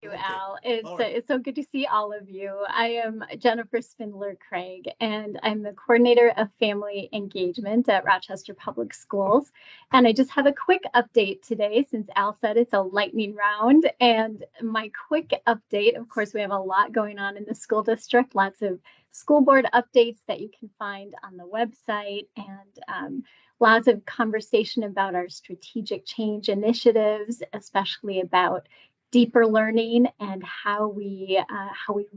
Okay. Al. All right. It's so good to see all of you. I am Jennifer Spindler Craig, and I'm the coordinator of family engagement at Rochester Public Schools. And I just have a quick update today since Al said it's a lightning round. And my quick update, of course, we have a lot going on in the school district, lots of school board updates that you can find on the website, and lots of conversation about our strategic change initiatives, especially about deeper learning and how we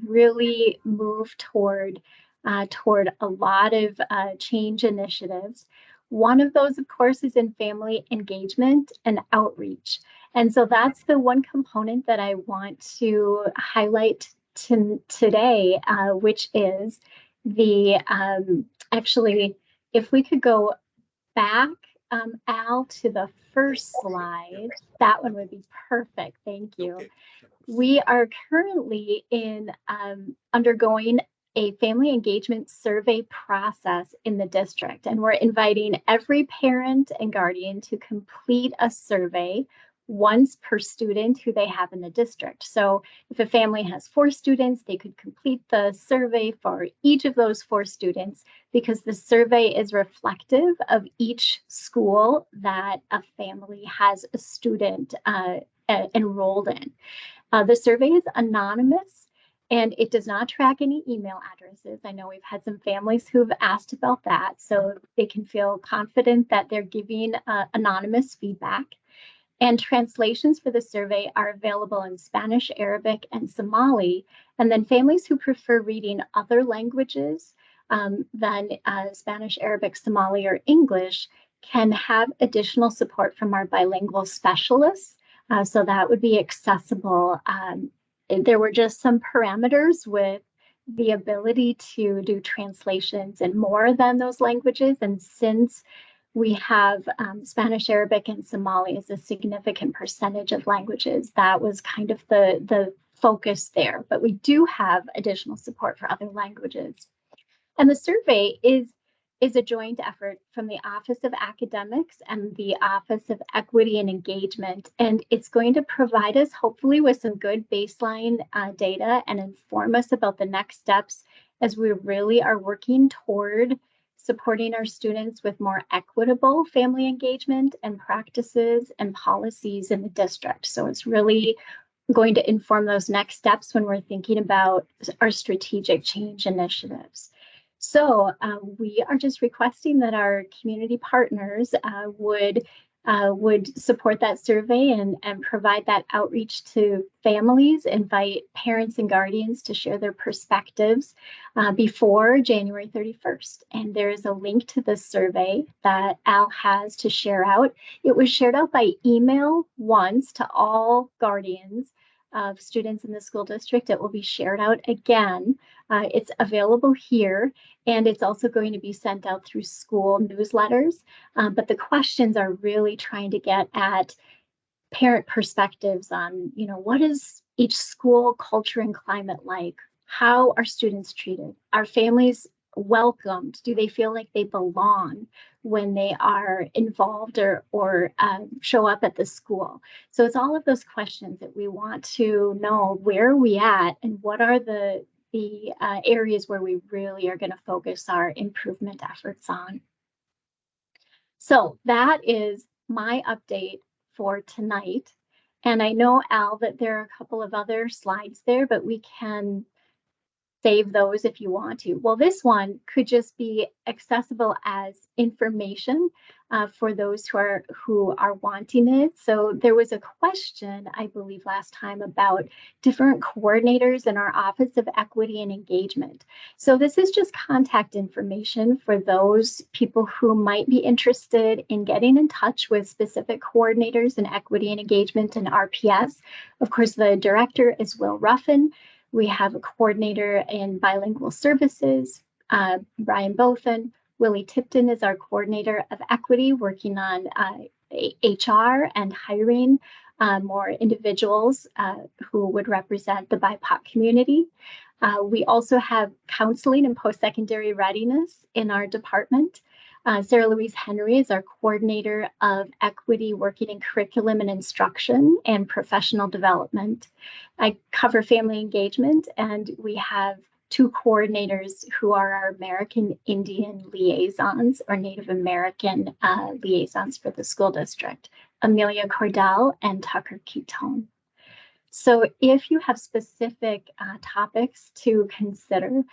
really move toward a lot of change initiatives. One of those, of course, is in family engagement and outreach. And so that's the one component that I want to highlight today, which is the actually, if we could go back, Al, to the first slide. That one would be perfect. Thank you. Okay. Sure. We are currently undergoing a family engagement survey process in the district, and we're inviting every parent and guardian to complete a survey once per student who they have in the district. So if a family has 4 students, they could complete the survey for each of those 4 students, because the survey is reflective of each school that a family has a student enrolled in. The survey is anonymous, and it does not track any email addresses. I know we've had some families who've asked about that, so they can feel confident that they're giving anonymous feedback. And translations for the survey are available in Spanish, Arabic, and Somali. And then families who prefer reading other languages than Spanish, Arabic, Somali, or English can have additional support from our bilingual specialists. So that would be accessible. There were just some parameters with the ability to do translations in more than those languages. And since we have Spanish, Arabic, and Somali as a significant percentage of languages, that was kind of the focus there. But we do have additional support for other languages. And the survey is a joint effort from the Office of Academics and the Office of Equity and Engagement. And it's going to provide us, hopefully, with some good baseline data and inform us about the next steps as we really are working toward supporting our students with more equitable family engagement and practices and policies in the district. So it's really going to inform those next steps when we're thinking about our strategic change initiatives. So we are just requesting that our community partners would support that survey and provide that outreach to families, invite parents and guardians to share their perspectives before January 31st. And there is a link to the survey that Al has to share out. It was shared out by email once to all guardians of students in the school district. It will be shared out again. It's available here, and it's also going to be sent out through school newsletters. But the questions are really trying to get at parent perspectives on, what is each school culture and climate like? How are students treated? Are families welcomed? Do they feel like they belong when they are involved or show up at the school? So it's all of those questions that we want to know. Where are we at, and what are the areas where we really are going to focus our improvement efforts on? So that is my update for tonight. And I know, Al, that there are a couple of other slides there, but we can save those if you want to. Well, this one could just be accessible as information for those who are wanting it. So there was a question, I believe, last time about different coordinators in our Office of Equity and Engagement. So this is just contact information for those people who might be interested in getting in touch with specific coordinators in equity and engagement in RPS. Of course, the director is Will Ruffin. We have a coordinator in bilingual services, Brian Bothan. Willie Tipton is our coordinator of equity, working on HR and hiring more individuals who would represent the BIPOC community. We also have counseling and post-secondary readiness in our department. Sarah Louise Henry is our coordinator of equity, working in curriculum and instruction and professional development. I cover family engagement, and we have two coordinators who are our American Indian liaisons or Native American liaisons for the school district, Amelia Cordell and Tucker Ketone. So if you have specific topics to consider,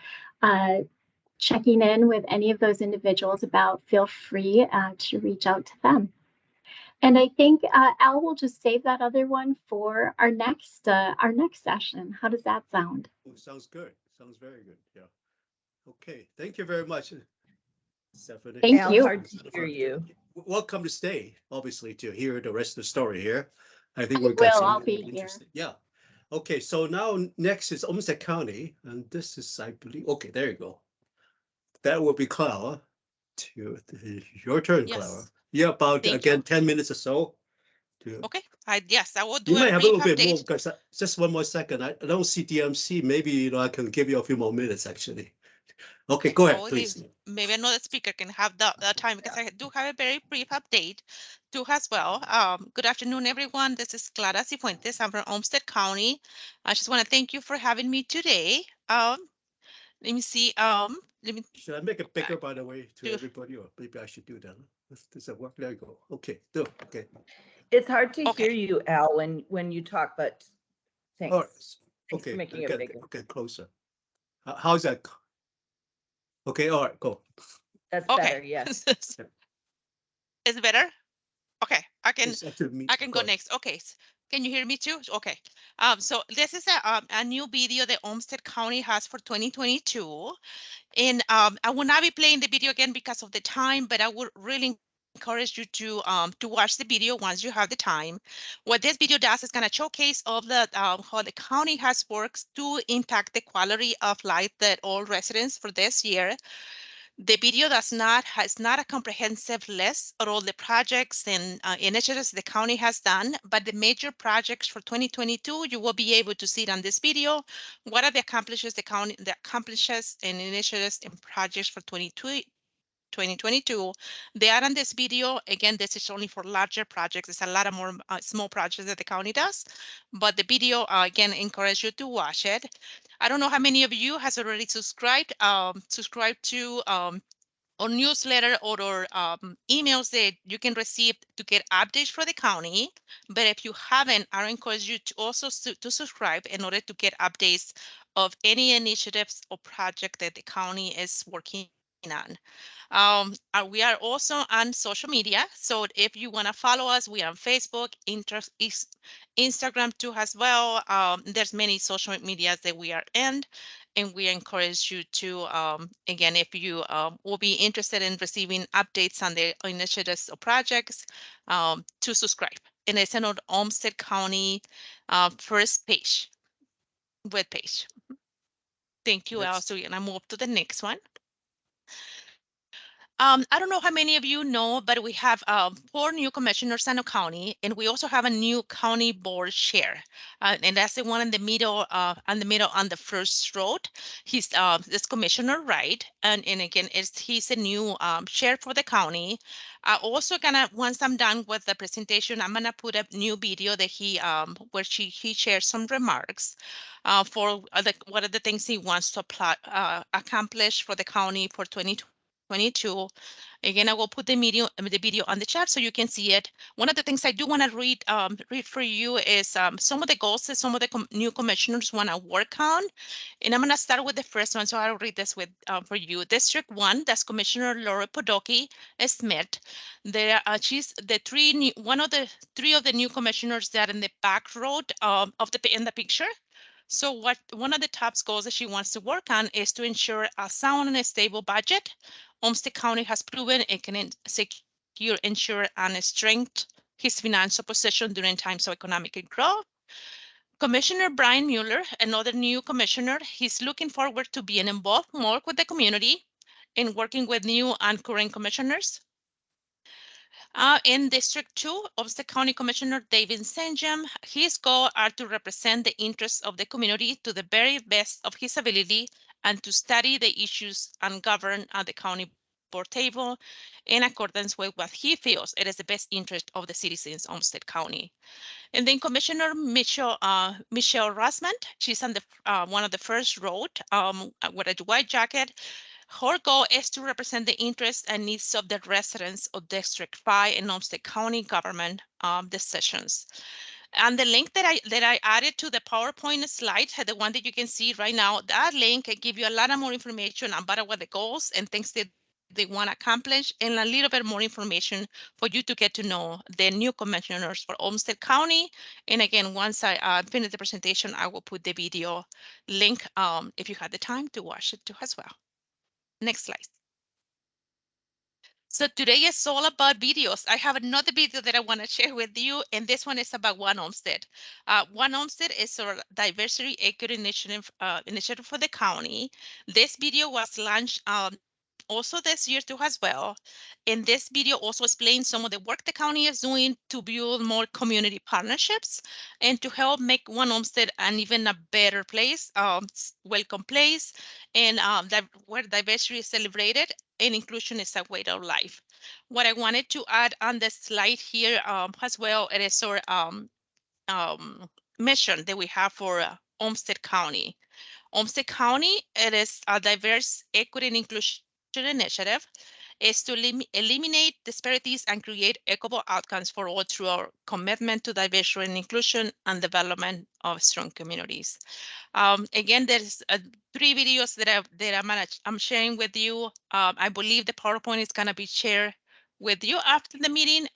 checking in with any of those individuals about, feel free to reach out to them. And I think Al will just save that other one for our next session. How does that sound? Oh, sounds good. Sounds very good. Yeah. Okay. Thank you very much, Stephanie. Thank Al, you. hard to hear you. Welcome to stay, obviously, to hear the rest of the story here. I think I we've got will. some I'll be interesting. Yeah. Okay. So now next is Olmsted County, and this is, I believe. Okay, there you go. That will be Clara. Your turn, Clara. Yes, Yeah, about thank again you. 10 minutes or so. To Okay, yes, I will you do a may have a brief little bit more update. because just one more second. I don't see DMC. Maybe I can give you a few more minutes actually. Okay, Okay, go I ahead, will leave. please. Maybe another speaker can have the time because I do have a very brief update too as well. Good afternoon, everyone. This is Clara Puentes. I'm from Olmsted County. I just want to thank you for having me today. Let me see. Let me Should I make it bigger, back by the way, to to. everybody, or maybe I should do that? Does that work? There you go. Okay, do okay. It's hard to Okay, hear you, Al, when you talk, but All right. thanks. Thanks for Okay, making I it get bigger. get closer. How's that? Okay, all right, go. That's okay. better, yes. Is it better? Okay, It's up to me. I can Go go ahead. next. Okay, can you hear me too? Okay. So this is a new video that Olmsted County has for 2022. And I will not be playing the video again because of the time, but I would really encourage you to watch the video once you have the time. What this video does is kind of showcase of the how the county has worked to impact the quality of life that all residents for this year. The video has not a comprehensive list of all the projects and initiatives the county has done, but the major projects for 2022, you will be able to see it on this video. What are the accomplishes and initiatives and projects for 2022? They are on this video. Again, this is only for larger projects. There's a lot of more small projects that the county does, but the video, again, encourage you to watch it. I don't know how many of you has already subscribed to or newsletter or emails that you can receive to get updates for the county. But if you haven't, I encourage you to also to subscribe in order to get updates of any initiatives or project that the county is working on. We are also on social media. So if you want to follow us, we are on Facebook, Instagram too as well. There's many social medias that we are in. And we encourage you to, again, if you will be interested in receiving updates on the initiatives or projects, to subscribe. And it's on Olmsted County first page, web page. Thank you, Next. Elsie. And I move to the next one. I don't know how many of you know, but we have 4 new commissioners in the county, and we also have a new county board chair, and that's the one in the middle, on the first row. He's this Commissioner Wright, and again, he's a new chair for the county. Also, gonna once I'm done with the presentation, I'm gonna put a new video that where he shares some remarks for what are the things he wants to accomplish for the county for 2022. Again, I will put the video on the chat so you can see it. One of the things I do want to read for you is some of the goals that some of the new commissioners want to work on. And I'm going to start with the first one. So I'll read this for you. District 1, that's Commissioner Laura Podoki Smith. She's one of the 3 of the new commissioners that in the back row in the picture. So one of the top goals that she wants to work on is to ensure a sound and a stable budget. Olmsted County has proven it can secure, ensure, and strengthen his financial position during times of economic growth. Commissioner Brian Mueller, another new commissioner, he's looking forward to being involved more with the community and working with new and current commissioners. In District 2, Olmsted County Commissioner David Sanjam, his goals are to represent the interests of the community to the very best of his ability and to study the issues and govern the county board table in accordance with what he feels it is the best interest of the citizens of Olmsted County. And then Commissioner Michelle Rasmant, she's on the one of the first row with a white jacket. Her goal is to represent the interests and needs of the residents of District 5 and Olmsted County government decisions. And the link that I added to the PowerPoint slide, the one that you can see right now, that link can give you a lot of more information about what the goals and things that they want to accomplish, and a little bit more information for you to get to know the new commissioners for Olmsted County. And again, once I finish the presentation, I will put the video link if you have the time to watch it too as well. Next slide. So today is all about videos. I have another video that I want to share with you, and this one is about One Olmsted. One Olmsted is a diversity equity initiative for the county. This video was launched also this year too as well. And this video also explains some of the work the county is doing to build more community partnerships and to help make One Olmsted an even a better place, welcome place, and where diversity is celebrated and inclusion is a way of life. What I wanted to add on the slide here as well, it is our mission that we have for Olmsted County. Olmsted County, it is a diverse equity and inclusion initiative, is to eliminate disparities and create equitable outcomes for all through our commitment to diversity and inclusion and development of strong communities. Again, there's 3 videos that I'm sharing with you. I believe the PowerPoint is going to be shared with you after the meeting.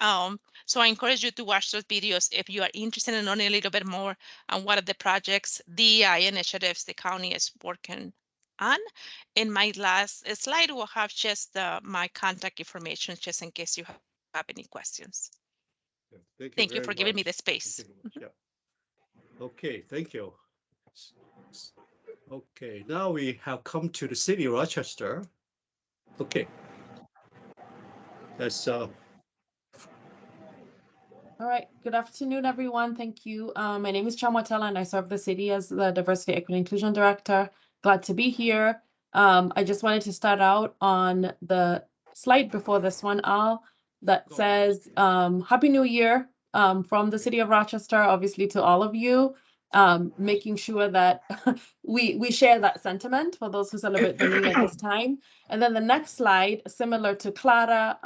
So I encourage you to watch those videos if you are interested in learning a little bit more on what are the projects, DEI initiatives the county is working on. In my last slide, we'll have just my contact information just in case you have any questions. Thank you for giving me the space. Yeah. Okay, thank you. Okay, now we have come to the city of Rochester. Okay. That's All right. Good afternoon, everyone. Thank you. My name is Chamwatela, and I serve the city as the Diversity, Equity, Inclusion Director. Glad to be here. I just wanted to start out on the slide before this one, Al, that says Happy New Year from the city of Rochester, obviously to all of you. Making sure that we share that sentiment for those who celebrate the new year at this time. And then the next slide, similar to Clara,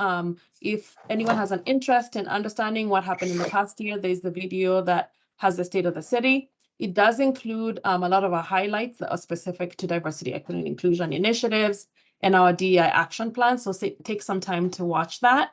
if anyone has an interest in understanding what happened in the past year, there's the video that has the state of the city. It does include a lot of our highlights that are specific to diversity, equity, and inclusion initiatives and our DEI action plan. So take some time to watch that.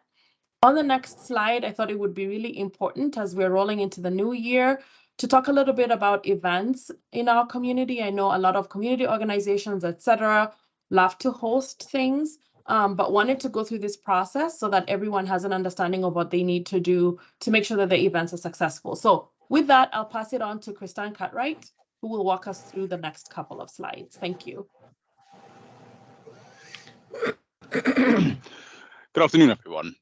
On the next slide, I thought it would be really important as we're rolling into the new year to talk a little bit about events in our community. I know a lot of community organizations, etc., love to host things, but wanted to go through this process so that everyone has an understanding of what they need to do to make sure that the events are successful. So with that, I'll pass it on to Kristan Cartwright, who will walk us through the next couple of slides. Thank you. Good afternoon, everyone.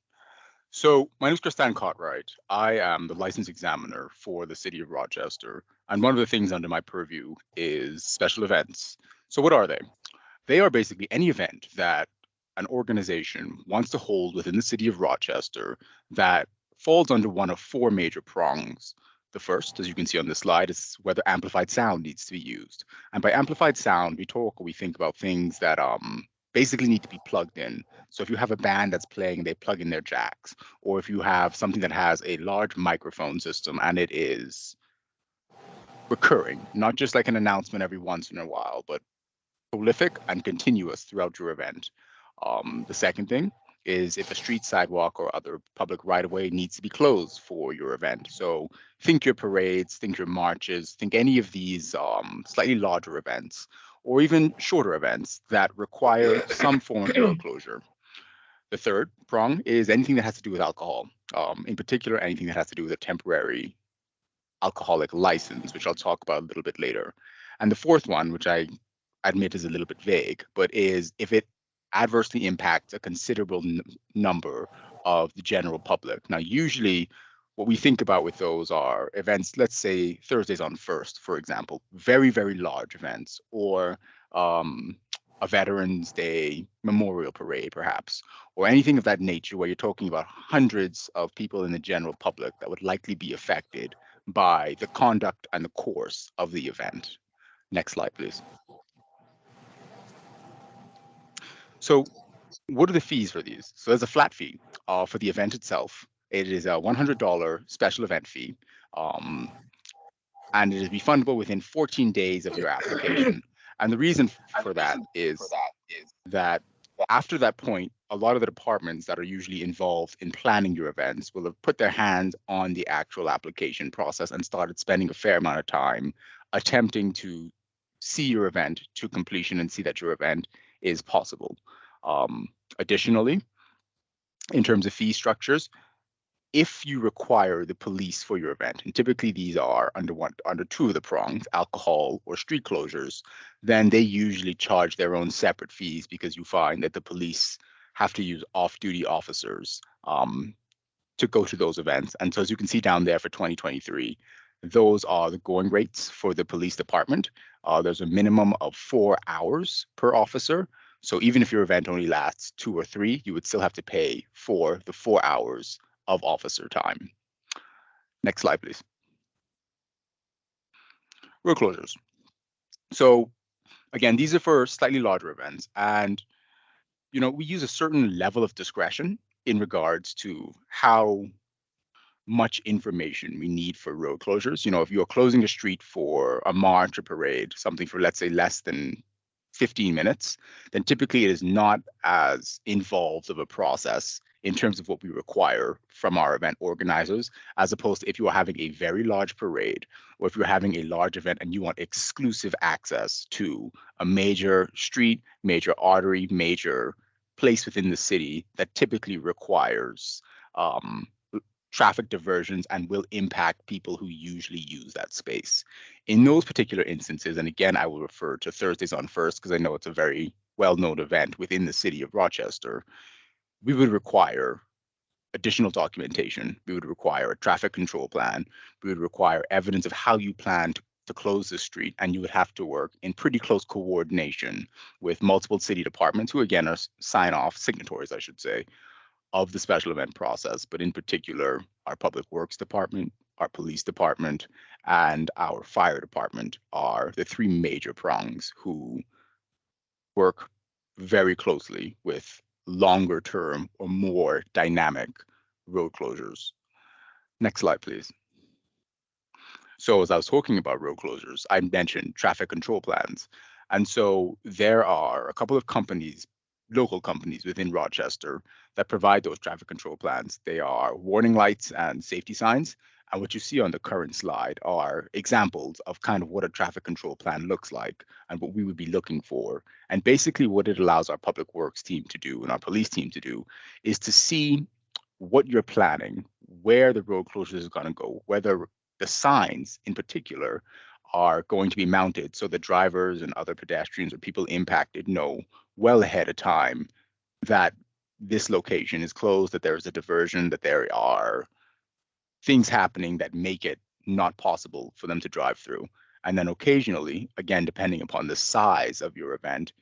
So my name is Kristan Cartwright. I am the license examiner for the city of Rochester. And one of the things under my purview is special events. So what are they? They are basically any event that an organization wants to hold within the city of Rochester that falls under one of 4 major prongs. The first, as you can see on this slide, is whether amplified sound needs to be used. And by amplified sound, we think about things that basically need to be plugged in. So if you have a band that's playing, they plug in their jacks, or if you have something that has a large microphone system and it is recurring, not just like an announcement every once in a while, but prolific and continuous throughout your event. The second thing is if a street, sidewalk, or other public right-of-way needs to be closed for your event. So think your parades, think your marches, think any of these slightly larger events, or even shorter events that require some form of road closure. The third prong is anything that has to do with alcohol, in particular, anything that has to do with a temporary alcoholic license, which I'll talk about a little bit later. And the fourth one, which I admit is a little bit vague, but is if it adversely impacts a considerable number of the general public. Now, usually what we think about with those are events, let's say Thursdays on First, for example, very, very large events, or a Veterans Day memorial parade, perhaps, or anything of that nature where you're talking about hundreds of people in the general public that would likely be affected by the conduct and the course of the event. Next slide, please. So what are the fees for these? So there's a flat fee for the event itself. It is a $100 special event fee, and it is refundable within 14 days of your application. And the reason for that is that after that point, a lot of the departments that are usually involved in planning your events will have put their hands on the actual application process and started spending a fair amount of time attempting to see your event to completion and see that your event is possible. Additionally, in terms of fee structures, if you require the police for your event, and typically these are under two of the prongs, alcohol or street closures, then they usually charge their own separate fees because you find that the police have to use off-duty officers to go to those events. And so as you can see down there for 2023, those are the going rates for the police department. There's a minimum of 4 hours per officer. So even if your event only lasts 2 or 3, you would still have to pay for the 4 hours of officer time. Next slide, please. Road closures. So again, these are for slightly larger events, and we use a certain level of discretion in regards to how much information we need for road closures. If you're closing a street for a march or parade, something for, let's say, less than 15 minutes, then typically it is not as involved of a process in terms of what we require from our event organizers, as opposed to if you are having a very large parade, or if you're having a large event and you want exclusive access to a major street, major artery, major place within the city that typically requires traffic diversions and will impact people who usually use that space. In those particular instances, and again, I will refer to Thursdays on First because I know it's a very well-known event within the city of Rochester, we would require additional documentation. We would require a traffic control plan. We would require evidence of how you plan to close the street, and you would have to work in pretty close coordination with multiple city departments who, again, are sign-off signatories, I should say, of the special event process, but in particular, our Public Works Department, our Police Department, and our Fire Department are the 3 major prongs who work very closely with longer term or more dynamic road closures. Next slide, please. So as I was talking about road closures, I mentioned traffic control plans. And so there are a couple of companies, local companies within Rochester that provide those traffic control plans. They are warning lights and safety signs. And what you see on the current slide are examples of kind of what a traffic control plan looks like and what we would be looking for. And basically what it allows our public works team to do and our police team to do is to see what you're planning, where the road closures is going to go, whether the signs in particular are going to be mounted so the drivers and other pedestrians or people impacted know well ahead of time that this location is closed, that there is a diversion, that there are things happening that make it not possible for them to drive through. And then occasionally, again, depending upon the size of your event,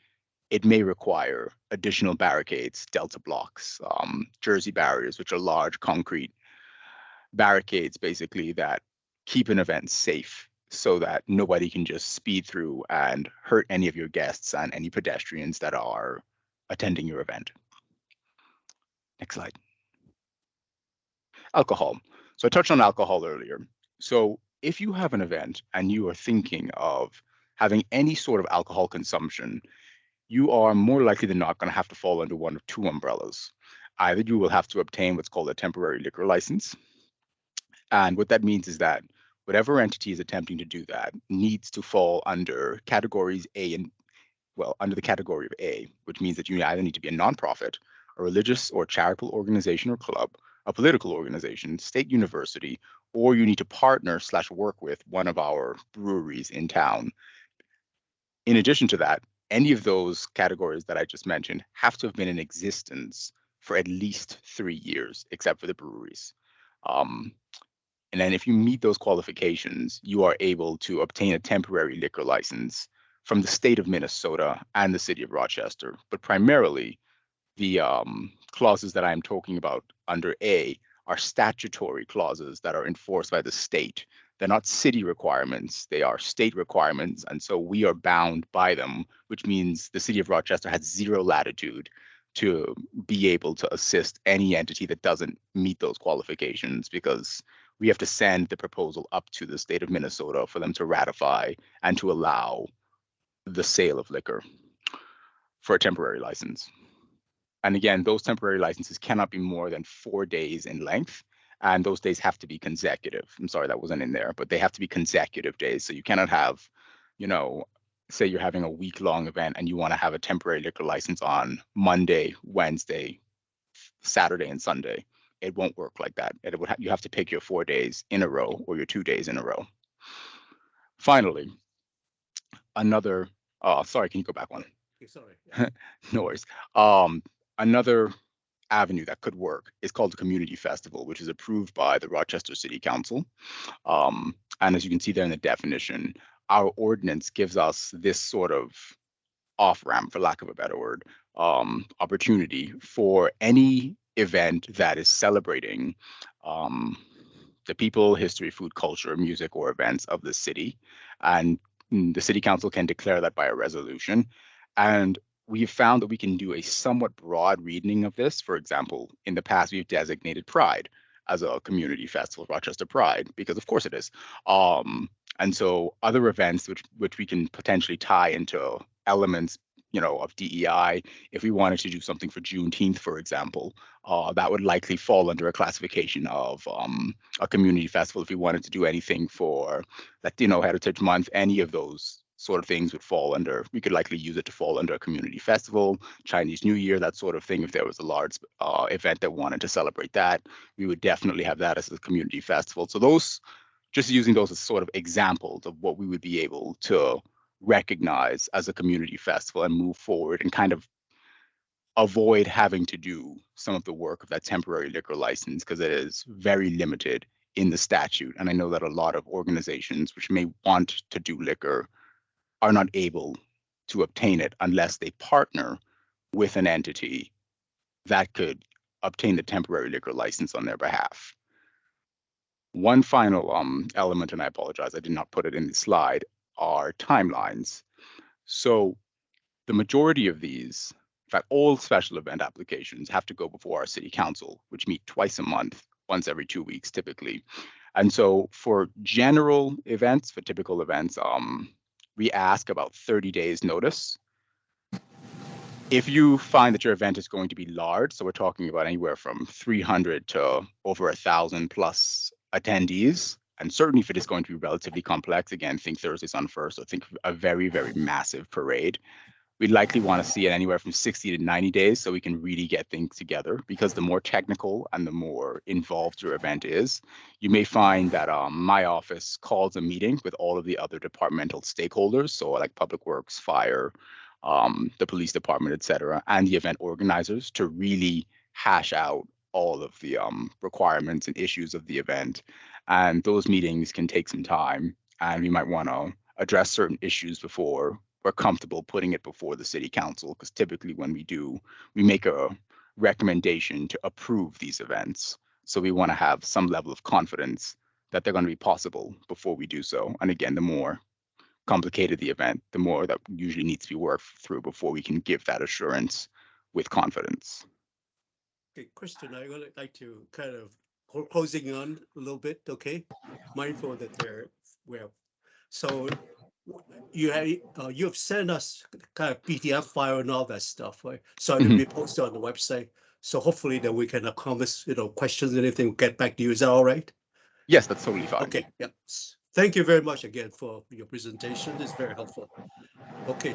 it may require additional barricades, delta blocks, jersey barriers, which are large concrete barricades, basically, that keep an event safe so that nobody can just speed through and hurt any of your guests and any pedestrians that are attending your event. Next slide. Alcohol. So I touched on alcohol earlier. So if you have an event and you are thinking of having any sort of alcohol consumption, you are more likely than not going to have to fall under one of 2 umbrellas. Either you will have to obtain what's called a temporary liquor license. And what that means is that whatever entity is attempting to do that needs to fall under categories A and, well, under the category of A, which means that you either need to be a nonprofit, a religious or charitable organization or club, a political organization, state university, or you need to partner / work with one of our breweries in town. In addition to that, any of those categories that I just mentioned have to have been in existence for at least 3 years, except for the breweries. And then if you meet those qualifications, you are able to obtain a temporary liquor license from the state of Minnesota and the city of Rochester, but primarily the clauses that I'm talking about under A are statutory clauses that are enforced by the state. They're not city requirements, they are state requirements. And so we are bound by them, which means the city of Rochester has zero latitude to be able to assist any entity that doesn't meet those qualifications, because we have to send the proposal up to the state of Minnesota for them to ratify and to allow the sale of liquor for a temporary license. And again, those temporary licenses cannot be more than 4 days in length, and those days have to be consecutive. I'm sorry, that wasn't in there, but they have to be consecutive days. So you cannot have, you know, say you're having a week-long event and you want to have a temporary liquor license on Monday, Wednesday, Saturday, and Sunday. It won't work like that. You have to pick your 4 days in a row or your 2 days in a row. Finally, another, sorry, can you go back one? Sorry. No worries. Another avenue that could work is called the Community Festival, which is approved by the Rochester City Council. And as you can see there in the definition, our ordinance gives us this sort of off-ramp, for lack of a better word, opportunity for any event that is celebrating the people, history, food, culture, music, or events of the city. And the city council can declare that by a resolution. And we've found that we can do a somewhat broad reading of this. For example, in the past, we've designated Pride as a community festival, Rochester Pride, because of course it is. And so other events which we can potentially tie into elements, you know, of DEI, if we wanted to do something for Juneteenth, for example, that would likely fall under a classification of a community festival. If we wanted to do anything for Latino Heritage Month, any of those sort of things would fall under, we could likely use it to fall under a community festival, Chinese New Year, that sort of thing. If there was a large event that wanted to celebrate that, we would definitely have that as a community festival. So those, just using those as sort of examples of what we would be able to recognize as a community festival and move forward and kind of avoid having to do some of the work of that temporary liquor license, because it is very limited in the statute. And I know that a lot of organizations which may want to do liquor are not able to obtain it unless they partner with an entity that could obtain the temporary liquor license on their behalf. One final element, and I apologize, I did not put it in the slide, are timelines. So the majority of these, in fact, all special event applications have to go before our city council, which meet twice a month, once every 2 weeks typically. And so for general events, for typical events, we ask about 30 days notice. If you find that your event is going to be large, so we're talking about anywhere from 300 to over 1,000 plus attendees, and certainly if it is going to be relatively complex, again, think Thursdays on First, or think a very, very massive parade, we'd likely want to see it anywhere from 60 to 90 days so we can really get things together, because the more technical and the more involved your event is, you may find that my office calls a meeting with all of the other departmental stakeholders, so like Public Works, Fire, the police department, et cetera, and the event organizers to really hash out all of the requirements and issues of the event. And those meetings can take some time, and we might want to address certain issues before we're comfortable putting it before the city council, because typically when we do, we make a recommendation to approve these events. So we want to have some level of confidence that they're going to be possible before we do so. And again, the more complicated the event, the more that usually needs to be worked through before we can give that assurance with confidence. Okay, Kristen, I would like to kind of closing on a little bit, okay? Mindful that well, so you have sent us kind of PDF file and all that stuff, right? So it'll be posted on the website. So hopefully that we can accomplish, questions and anything, get back to you. Is that all right? Yes, that's totally fine. Okay, yeah. Thank you very much again for your presentation. It's very helpful. Okay,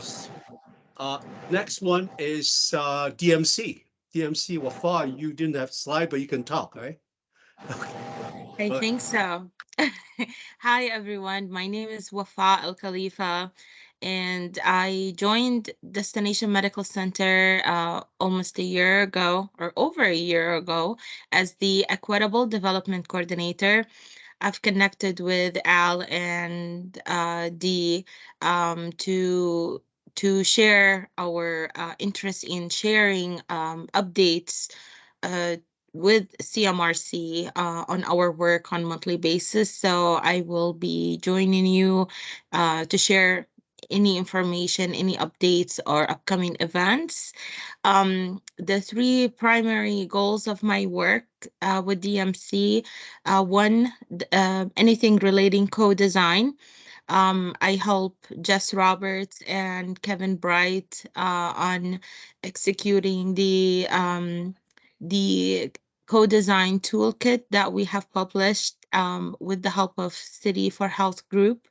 next one is DMC. DMC, Wafa, you didn't have slide, but you can talk, right? I think so. Hi, everyone. My name is Wafa Al Khalifa, and I joined Destination Medical Center almost a year ago, or over a year ago, as the Equitable Development Coordinator. I've connected with Al and Dee to share our interest in sharing updates uh, with CMRC on our work on monthly basis. So I will be joining you to share any information, any updates or upcoming events. The three primary goals of my work with DMC, one, anything relating co-design. I help Jess Roberts and Kevin Bright on executing the co-design toolkit that we have published with the help of City for Health Group.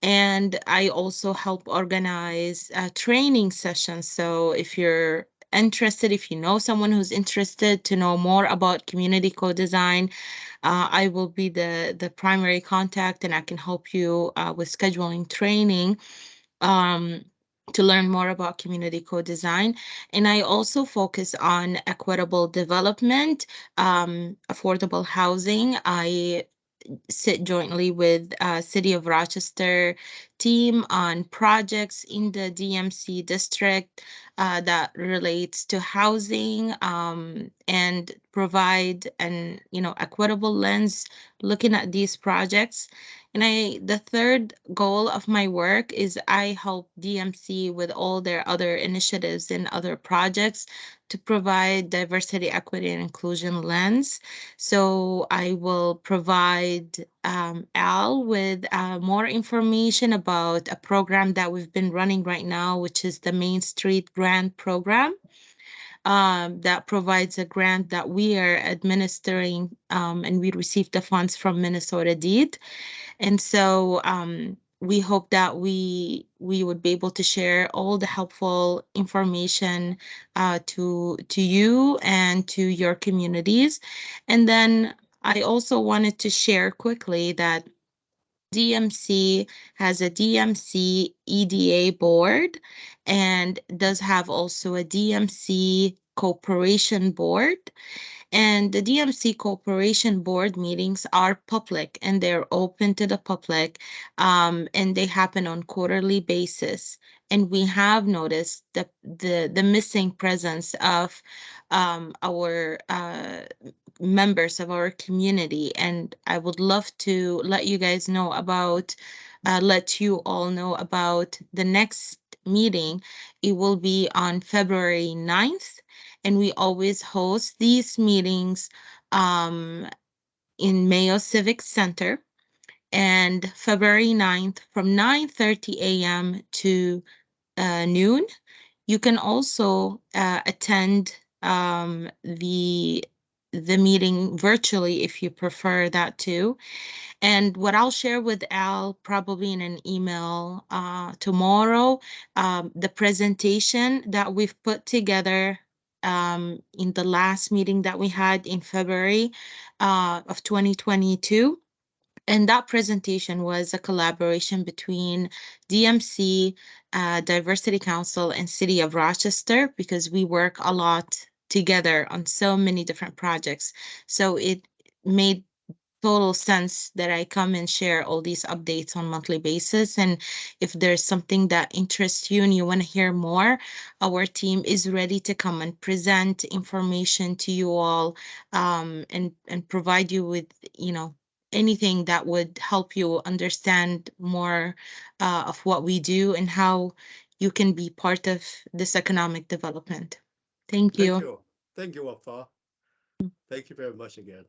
And I also help organize training sessions. So if you're interested, if you know someone who's interested to know more about community co-design, I will be the primary contact, and I can help you with scheduling training um, to learn more about community co-design. And I also focus on equitable development, affordable housing. I sit jointly with City of Rochester team on projects in the DMC district that relates to housing and provide an equitable lens looking at these projects. And the third goal of my work is I help DMC with all their other initiatives and other projects to provide diversity, equity, and inclusion lens. So I will provide Al with more information about a program that we've been running right now, which is the Main Street Grant Program. That provides a grant that we are administering, and we received the funds from Minnesota DEED. And so we hope that we would be able to share all the helpful information to you and to your communities. And then I also wanted to share quickly that DMC has a DMC EDA board and does have also a DMC Corporation board. And the DMC Corporation board meetings are public and they're open to the public, and they happen on quarterly basis. And we have noticed the missing presence of our members of our community. And I would love to let you all know about the next meeting. It will be on February 9th. And we always host these meetings in Mayo Civic Center. And February 9th from 9:30 a.m. to noon. You can also attend the meeting virtually if you prefer that too. And what I'll share with Al probably in an email tomorrow, the presentation that we've put together in the last meeting that we had in February of 2022. And that presentation was a collaboration between DMC, Diversity Council, and City of Rochester, because we work a lot together on so many different projects. So it made total sense that I come and share all these updates on monthly basis. And if there's something that interests you and you want to hear more, our team is ready to come and present information to you all and provide you with, anything that would help you understand more of what we do and how you can be part of this economic development. Thank you. Thank you. Thank you, Wafa. Thank you very much again.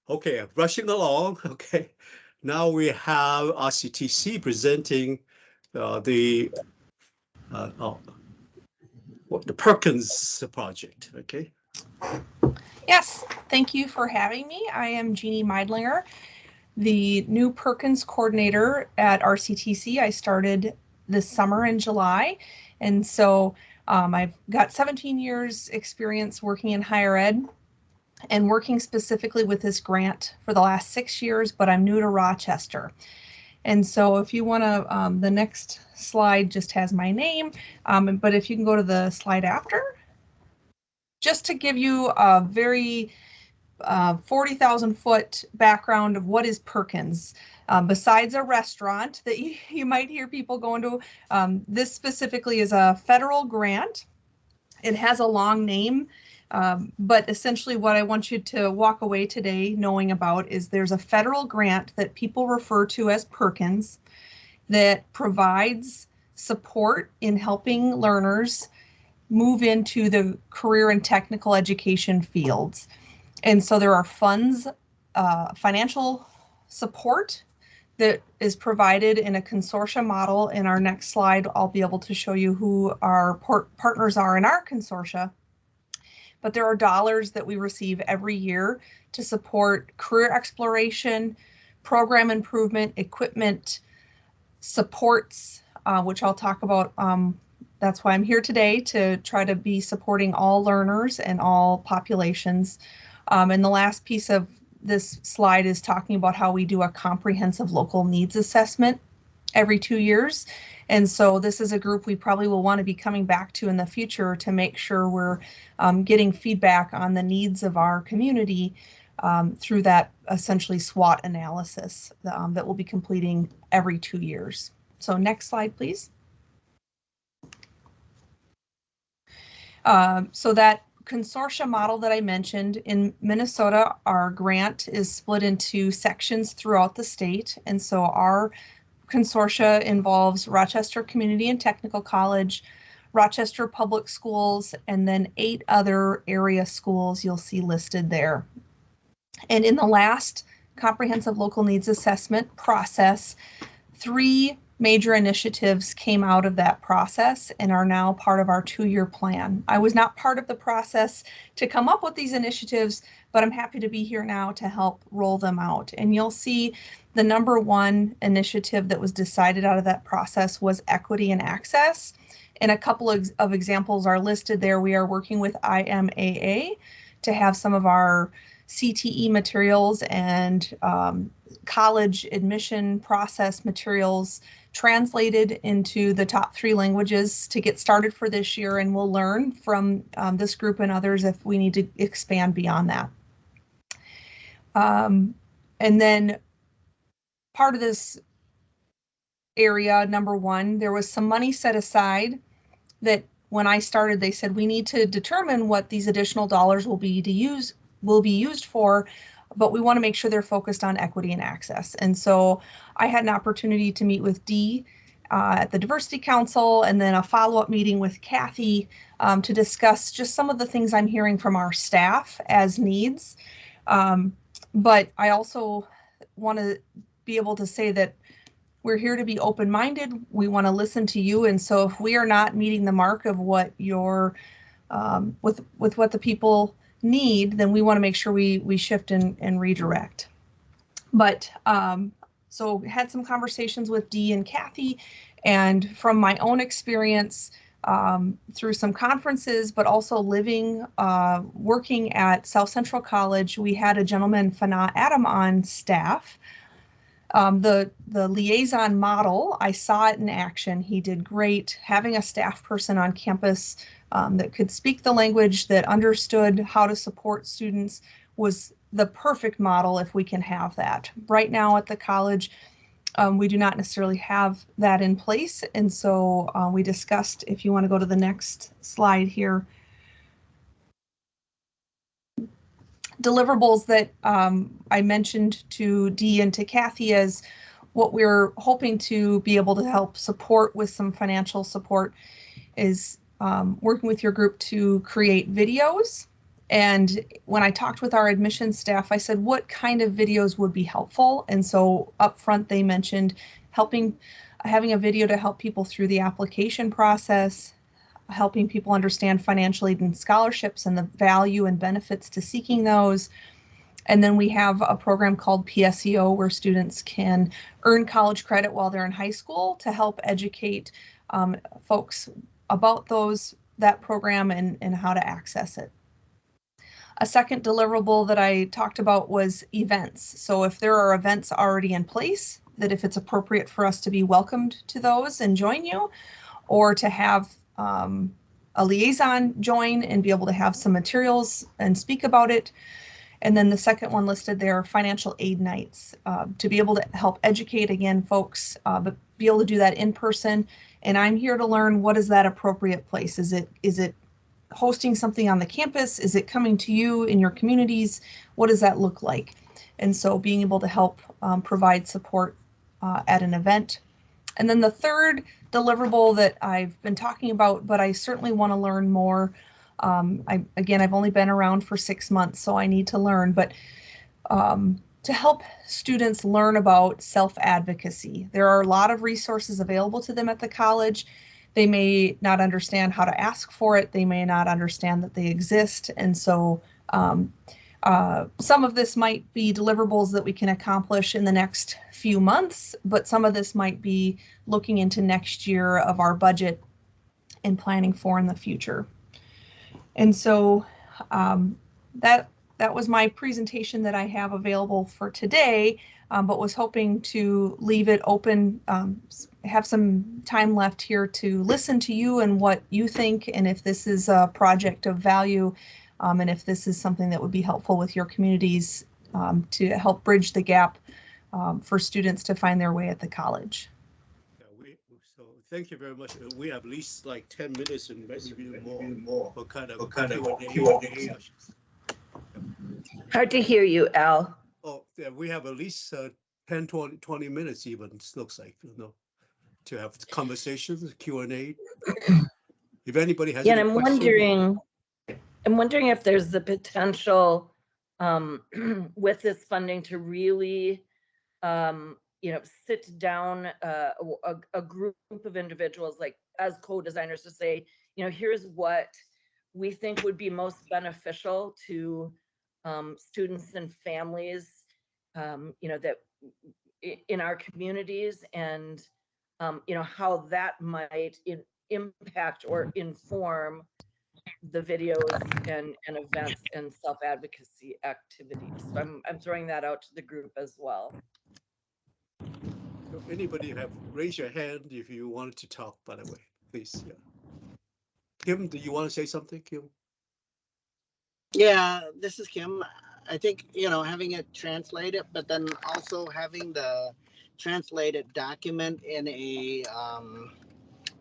Okay, rushing along. Okay, now we have RCTC presenting the Perkins Project. Okay. Yes, thank you for having me. I am Jeannie Meidlinger, the new Perkins coordinator at RCTC. I started this summer in July, and so I've got 17 years experience working in higher ed and working specifically with this grant for the last 6 years, but I'm new to Rochester. And so if you want to, the next slide just has my name, but if you can go to the slide after. Just to give you a very 40,000 foot background of what is Perkins. Besides a restaurant that you might hear people going to, this specifically is a federal grant. It has a long name, but essentially what I want you to walk away today knowing about is there's a federal grant that people refer to as Perkins that provides support in helping learners move into the career and technical education fields. And so there are funds, financial support that is provided in a consortia model. In our next slide, I'll be able to show you who our partners are in our consortia. But there are dollars that we receive every year to support career exploration, program improvement, equipment, supports, which I'll talk about. That's why I'm here today, to try to be supporting all learners and all populations. And the last piece of this slide is talking about how we do a comprehensive local needs assessment every 2 years. And so this is a group we probably will want to be coming back to in the future to make sure we're getting feedback on the needs of our community through that essentially SWOT analysis that we'll be completing every 2 years. So next slide, please. So that consortia model that I mentioned in Minnesota, our grant is split into sections throughout the state. And so our consortia involves Rochester Community and Technical College, Rochester Public Schools, and then 8 other area schools you'll see listed there. And in the last comprehensive local needs assessment process, 3 major initiatives came out of that process and are now part of our 2-year plan. I was not part of the process to come up with these initiatives, but I'm happy to be here now to help roll them out. And you'll see the number 1 initiative that was decided out of that process was equity and access. And a couple of examples are listed there. We are working with IMAA to have some of our CTE materials and college admission process materials translated into the top 3 languages to get started for this year, and we'll learn from this group and others if we need to expand beyond that. And then part of this area, number 1, there was some money set aside that when I started, they said we need to determine what these additional dollars will be used for, but we want to make sure they're focused on equity and access. And so I had an opportunity to meet with Dee at the Diversity Council, and then a follow-up meeting with Kathy to discuss just some of the things I'm hearing from our staff as needs. But I also want to be able to say that we're here to be open-minded. We want to listen to you. And so if we are not meeting the mark of what your, with what the people need, then we want to make sure we shift and redirect. But so had some conversations with Dee and Kathy, and from my own experience through some conferences, but also living, working at South Central College, we had a gentleman, Fana Adam, on staff. The liaison model, I saw it in action. He did great. Having a staff person on campus that could speak the language, that understood how to support students, was the perfect model if we can have that. Right now at the college, we do not necessarily have that in place. And so we discussed, if you want to go to the next slide here, deliverables that I mentioned to Dee and to Kathy as what we're hoping to be able to help support with some financial support is working with your group to create videos. And when I talked with our admissions staff, I said, what kind of videos would be helpful? And so up front, they mentioned having a video to help people through the application process, helping people understand financial aid and scholarships and the value and benefits to seeking those. And then we have a program called PSEO where students can earn college credit while they're in high school to help educate folks about that program and how to access it. A second deliverable that I talked about was events. So if there are events already in place, that if it's appropriate for us to be welcomed to those and join you, or to have a liaison join and be able to have some materials and speak about it. And then the second one listed there, financial aid nights, to be able to help educate again folks, but be able to do that in person. And I'm here to learn, what is that appropriate place? Is it hosting something on the campus? Is it coming to you in your communities? What does that look like? And so being able to help provide support at an event. And then the third deliverable that I've been talking about, but I certainly want to learn more. I've only been around for 6 months, so I need to learn, but to help students learn about self-advocacy. There are a lot of resources available to them at the college. They may not understand how to ask for it. They may not understand that they exist. And so some of this might be deliverables that we can accomplish in the next few months, but some of this might be looking into next year of our budget and planning for in the future. And so that was my presentation that I have available for today, but was hoping to leave it open, have some time left here to listen to you and what you think, and if this is a project of value, and if this is something that would be helpful with your communities to help bridge the gap for students to find their way at the college. So thank you very much. We have at least like 10 minutes and maybe more for kind of Q&A sessions. Hard to hear you, Al. Oh, yeah, we have at least 10, 20 minutes even, it looks like, to have conversations, Q&A. If anybody has any questions. I'm wondering if there's the potential with this funding to really, sit down a group of individuals, like as co-designers, to say, here's what we think would be most beneficial to students and families, that in our communities, and how that might impact or inform the videos and events and self-advocacy activities. So I'm throwing that out to the group as well. So anybody raise your hand if you wanted to talk, by the way, please. Yeah. Kim, do you want to say something, Kim? Yeah, this is Kim. I think, having it translated, but then also having the translated document in a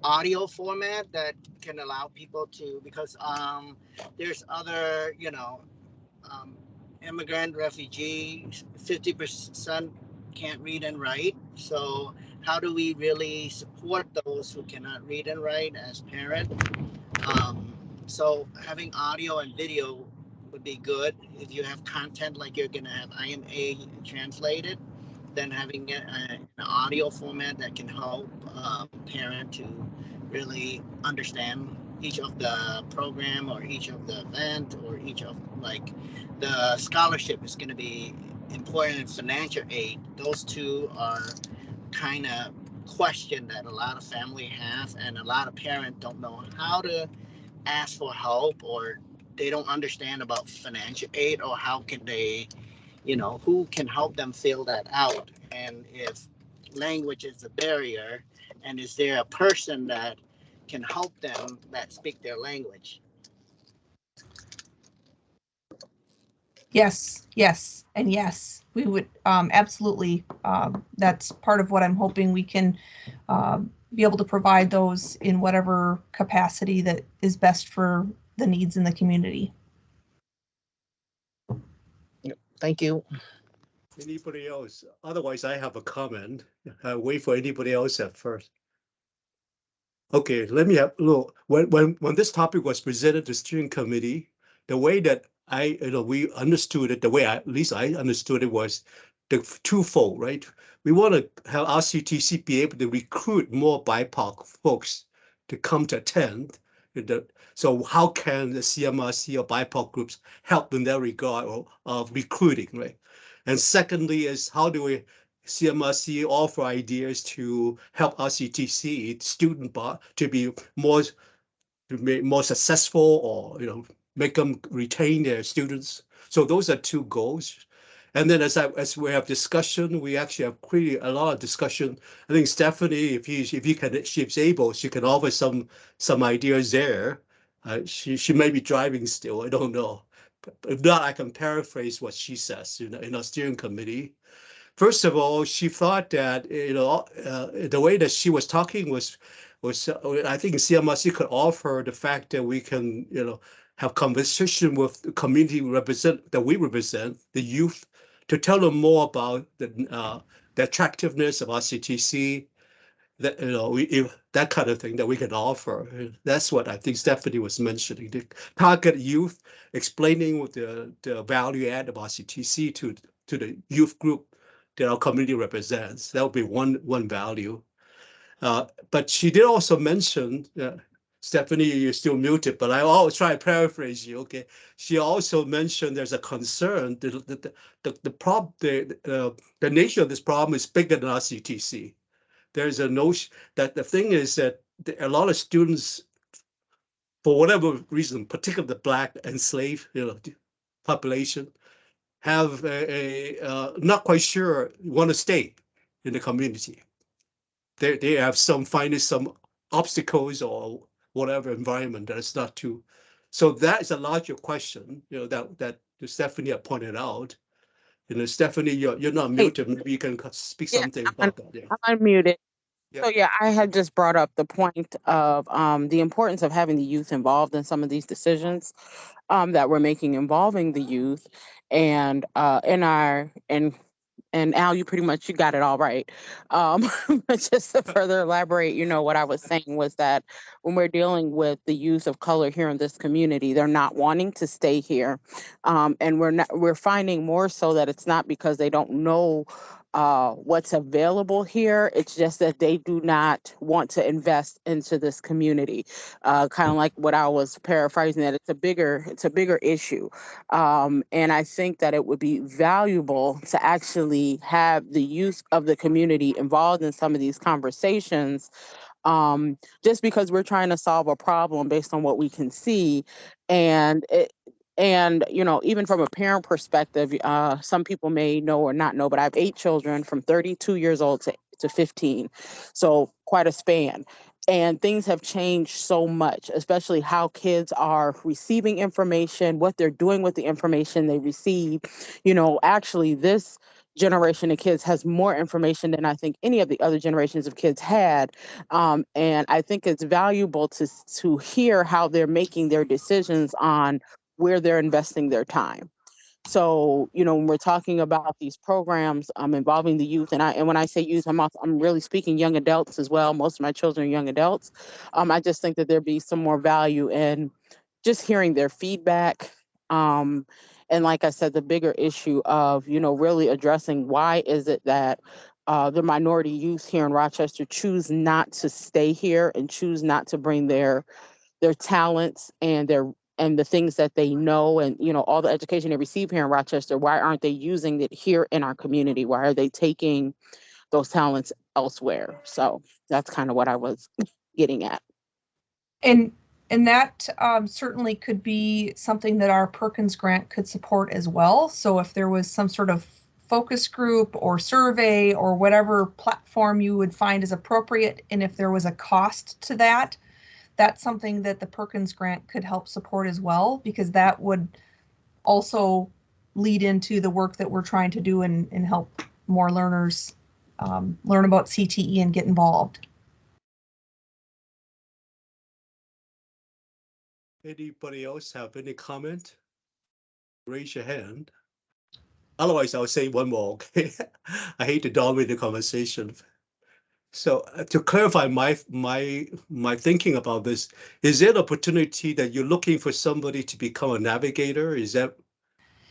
audio format that can allow people to, because there's other, immigrant, refugee, 50% can't read and write. So how do we really support those who cannot read and write as parents? So having audio and video would be good. If you have content like you're going to have IMA translated, then having an audio format that can help parent to really understand each of the program or each of the event or each of, like, the scholarship is going to be important in financial aid. Those two are kind of question that a lot of family have, and a lot of parents don't know how to ask for help, or they don't understand about financial aid, or how can they, who can help them fill that out. And if language is a barrier, and is there a person that can help them that speak their language? Yes, and yes, we would absolutely. That's part of what I'm hoping we can be able to provide those in whatever capacity that is best for the needs in the community. Thank you. Anybody else? Otherwise, I have a comment. Wait for anybody else at first. Okay, let me have a little. When this topic was presented to steering committee, the way that we understood it, the way at least I understood it, was the twofold, right? We want to have RCTC be able to recruit more BIPOC folks to come to attend. So how can the CMRC or BIPOC groups help in that regard of recruiting, right? And secondly is, how do we CMRC offer ideas to help RCTC student bar to be more successful, or make them retain their students. So those are two goals. And then as we have discussion, we actually have pretty a lot of discussion. I think Stephanie, if she's able, she can offer some ideas there. She may be driving still, I don't know. if not, I can paraphrase what she says in our steering committee. First of all, she thought that the way that she was talking was I think CMRC could offer the fact that we can have conversation with the community that we represent, the youth, to tell them more about the attractiveness of RCTC, that that kind of thing that we can offer. That's what I think Stephanie was mentioning. The target youth, explaining what the value add of RCTC to the youth group that our community represents. That would be one value. But she did also mention, Stephanie, you're still muted, but I always try to paraphrase you. Okay, she also mentioned there's a concern that the nature of this problem is bigger than RCTC. There's a notion that the thing is that a lot of students, for whatever reason, particularly the Black enslaved population, have not quite sure want to stay in the community. They have finding some obstacles or whatever environment that is not too. So that is a larger question, that Stephanie had pointed out. Stephanie, you're not muted. Maybe you can speak something about that. Yeah. I'm unmuted. Yeah. So yeah, I had just brought up the point of the importance of having the youth involved in some of these decisions that we're making involving the youth, and and Al, you got it all right. But just to further elaborate, what I was saying was that when we're dealing with the youth of color here in this community, they're not wanting to stay here, and we're finding more so that it's not because they don't know what's available here. It's just that they do not want to invest into this community. Kind of like what I was paraphrasing, that it's a bigger issue. And I think that it would be valuable to actually have the youth of the community involved in some of these conversations, just because we're trying to solve a problem based on what we can see. And even from a parent perspective, some people may know or not know, but I have 8 children from 32 years old to 15. So quite a span. And things have changed so much, especially how kids are receiving information, what they're doing with the information they receive. Actually, this generation of kids has more information than I think any of the other generations of kids had. And I think it's valuable to hear how they're making their decisions on where they're investing their time. So, when we're talking about these programs involving the youth, and when I say youth, I'm really speaking young adults as well. Most of my children are young adults. I just think that there'd be some more value in just hearing their feedback. And like I said, the bigger issue of, really addressing why is it that the minority youth here in Rochester choose not to stay here and choose not to bring their talents and the things that they know and all the education they receive here in Rochester. Why aren't they using it here in our community? Why are they taking those talents elsewhere? So that's kind of what I was getting at. And that certainly could be something that our Perkins grant could support as well. So if there was some sort of focus group or survey or whatever platform you would find is appropriate, and if there was a cost to that, that's something that the Perkins grant could help support as well, because that would also lead into the work that we're trying to do and help more learners learn about CTE and get involved. Anybody else have any comment? Raise your hand. Otherwise, I'll say one more. Okay, I hate to dominate the conversation. So to clarify my thinking about this, is there an opportunity that you're looking for somebody to become a navigator? Is that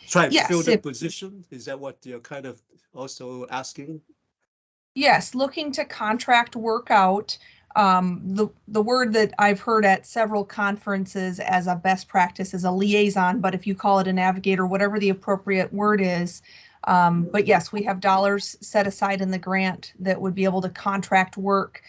try to fill the position? Is that what you're kind of also asking? Yes, looking to contract work out. The word that I've heard at several conferences as a best practice is a liaison, but if you call it a navigator, whatever the appropriate word is. But yes, we have dollars set aside in the grant that would be able to contract work,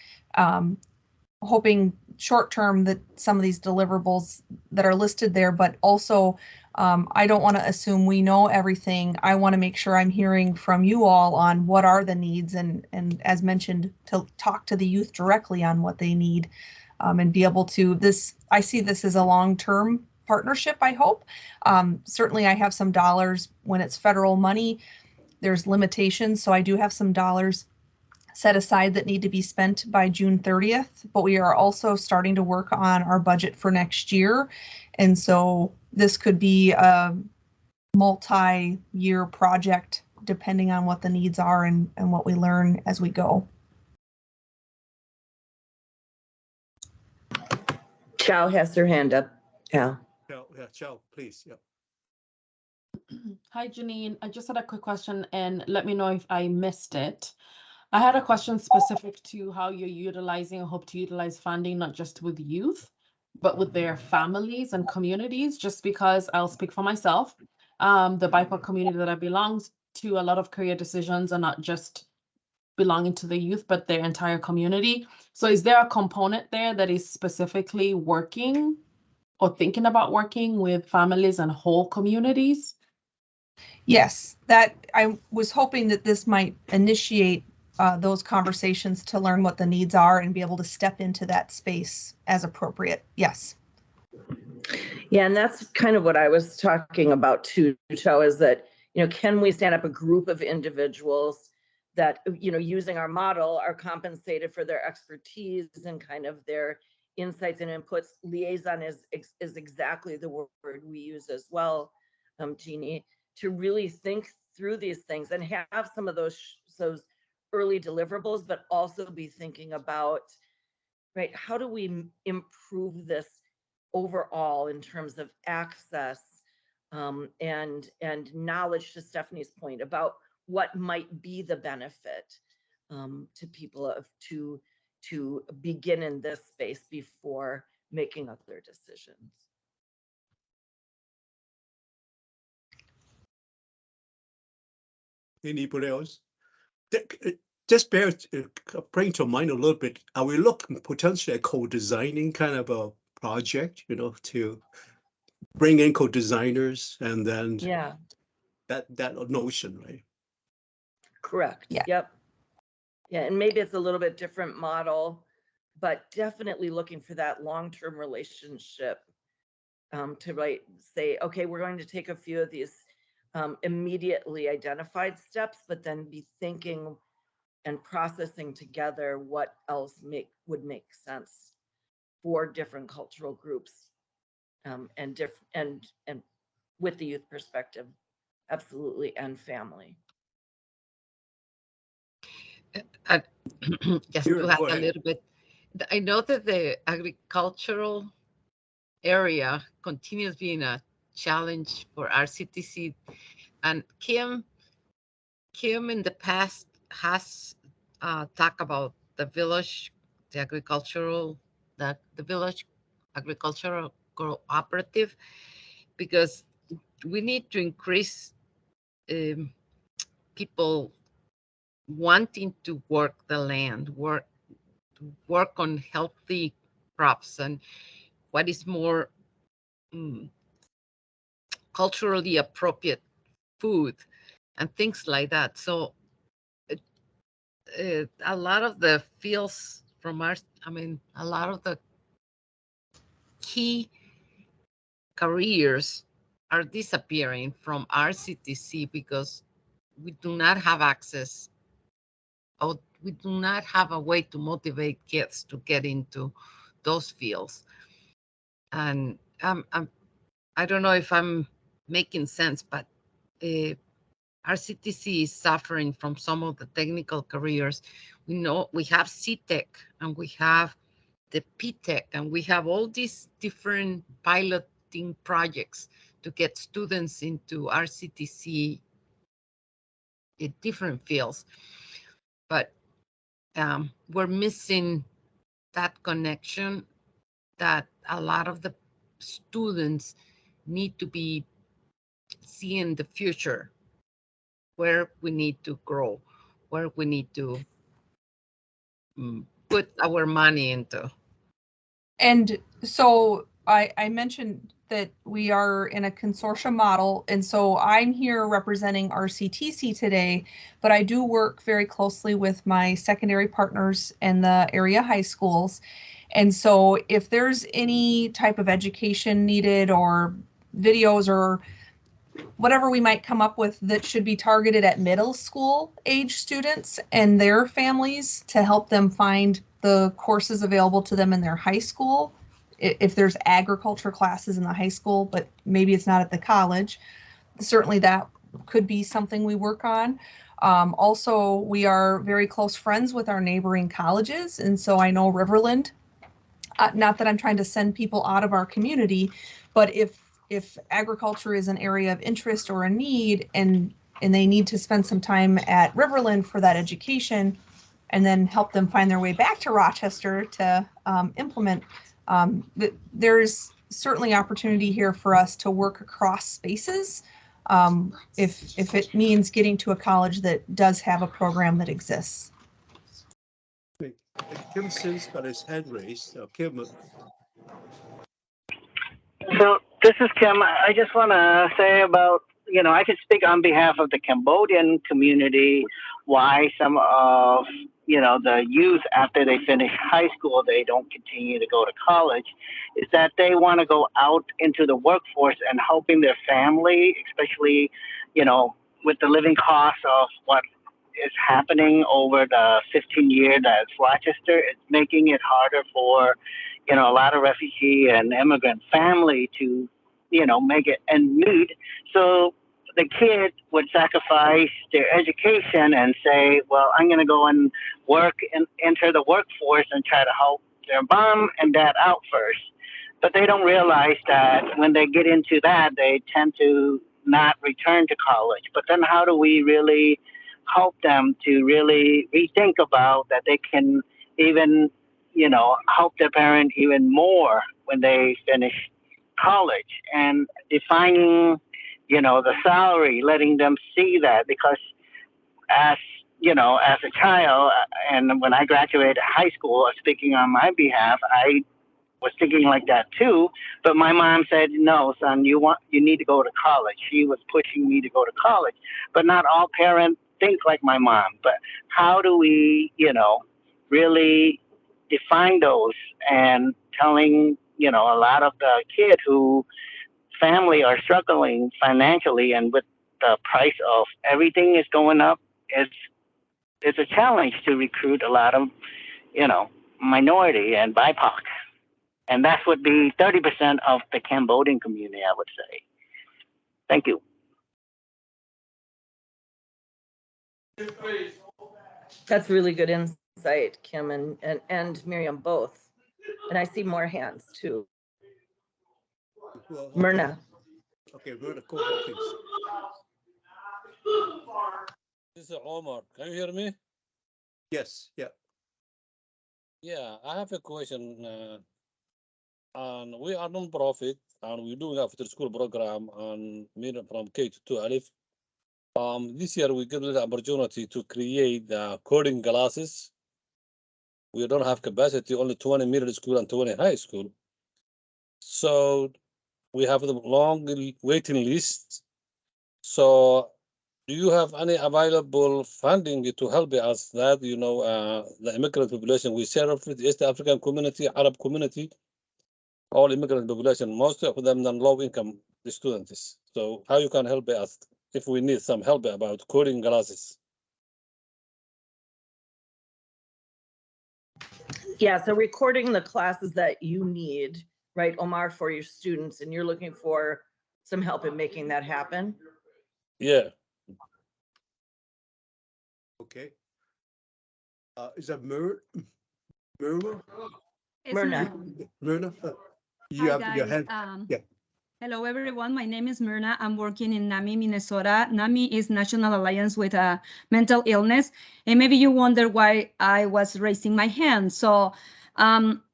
hoping short term that some of these deliverables that are listed there, but also I don't want to assume we know everything. I want to make sure I'm hearing from you all on what are the needs, and as mentioned, to talk to the youth directly on what they need, and be able to I see this as a long-term partnership, I hope. Certainly I have some dollars when it's federal money. There's limitations, so I do have some dollars set aside that need to be spent by June 30th, but we are also starting to work on our budget for next year. And so this could be a multi-year project depending on what the needs are and what we learn as we go. Chow has her hand up. Yeah. Yeah, Chow, please. Yeah. Hi, Janine. I just had a quick question and let me know if I missed it. I had a question specific to how you're utilizing or hope to utilize funding, not just with youth, but with their families and communities, just because I'll speak for myself. The BIPOC community that I belong to, a lot of career decisions are not just belonging to the youth, but their entire community. So is there a component there that is specifically working or thinking about working with families and whole communities? Yes, that I was hoping that this might initiate those conversations to learn what the needs are and be able to step into that space as appropriate. Yes. Yeah, and that's kind of what I was talking about too, Cho, is that, can we stand up a group of individuals that, using our model are compensated for their expertise and kind of their insights and inputs. Liaison is exactly the word we use as well, Jeannie, to really think through these things and have some of those early deliverables, but also be thinking about, right, how do we improve this overall in terms of access and knowledge, to Stephanie's point about what might be the benefit to people to begin in this space before making other decisions. Anybody else? Just bring to mind a little bit. Are we looking potentially at co-designing kind of a project, to bring in co-designers and then that notion, right? Correct. Yeah. Yep. Yeah, and maybe it's a little bit different model, but definitely looking for that long-term relationship to say, okay, we're going to take a few of these immediately identified steps, but then be thinking and processing together what else would make sense for different cultural groups and with the youth perspective, absolutely, and family. Just to add a little bit, I know that the agricultural area continues being a challenge for RCTC, and Kim in the past has talked about the village agricultural cooperative, because we need to increase people wanting to work the land, work on healthy crops and what is more culturally appropriate food and things like that. So a lot of the fields from a lot of the key careers are disappearing from RCTC because we do not have access, or we do not have a way to motivate kids to get into those fields. And I don't know if I'm making sense, but RCTC is suffering from some of the technical careers. We know we have CTEC and we have the PTEC, and we have all these different piloting projects to get students into RCTC in different fields. But we're missing that connection that a lot of the students need to be seeing the future, where we need to grow, where we need to put our money into. And so I mentioned that we are in a consortium model, and so I'm here representing RCTC today, but I do work very closely with my secondary partners and the area high schools. And so if there's any type of education needed or videos or whatever we might come up with that should be targeted at middle school age students and their families to help them find the courses available to them in their high school, if there's agriculture classes in the high school, but maybe it's not at the college, certainly that could be something we work on. Also, we are very close friends with our neighboring colleges. And so I know Riverland, not that I'm trying to send people out of our community, but if agriculture is an area of interest or a need and they need to spend some time at Riverland for that education and then help them find their way back to Rochester to implement, there's certainly opportunity here for us to work across spaces if it means getting to a college that does have a program that exists. Kim Sims got his hand raised. Kim. So this is Kim. I just want to say about, I could speak on behalf of the Cambodian community, why some of, the youth after they finish high school, they don't continue to go to college, is that they want to go out into the workforce and helping their family, especially, with the living costs of what is happening over the 15 years that's Rochester. It's making it harder for, a lot of refugee and immigrant family to, make it and meet. So the kid would sacrifice their education and say, well, I'm going to go and work and enter the workforce and try to help their mom and dad out first. But they don't realize that when they get into that, they tend to not return to college. But then how do we really help them to really rethink about that they can even, help their parent even more when they finish college, and defining, the salary, letting them see that, because as a child, and when I graduated high school, speaking on my behalf, I was thinking like that too. But my mom said, no, son, you need to go to college. She was pushing me to go to college. But not all parents think like my mom. But how do we, really define those, and telling, a lot of the kids who family are struggling financially, and with the price of everything is going up, it's a challenge to recruit a lot of, minority and BIPOC. And that would be 30% of the Cambodian community, I would say. Thank you. That's really good insight, Kim and Miriam both. And I see more hands too. Well, okay. Myrna. Okay, Myrna, go ahead, please. This is Omar. Can you hear me? Yes, yeah. Yeah, I have a question. And we are non-profit, and we do after school program and from K to 2 Alif. This year we get the opportunity to create coding classes. We don't have capacity, only 20 middle school and 20 high school. So we have the long waiting list. So do you have any available funding to help us that, the immigrant population we serve with the East African community, Arab community, all immigrant population, most of them non low income students. So how you can help us if we need some help about coding classes? Yeah, so recording the classes that you need, right, Omar, for your students, and you're looking for some help in making that happen? Yeah. Okay. Is that Myrna? Myrna? Myrna. Myrna? You Hi, have your guys. hand. Yeah. Hello, everyone. My name is Myrna. I'm working in NAMI, Minnesota. NAMI is National Alliance with Mental Illness. And maybe you wonder why I was raising my hand. So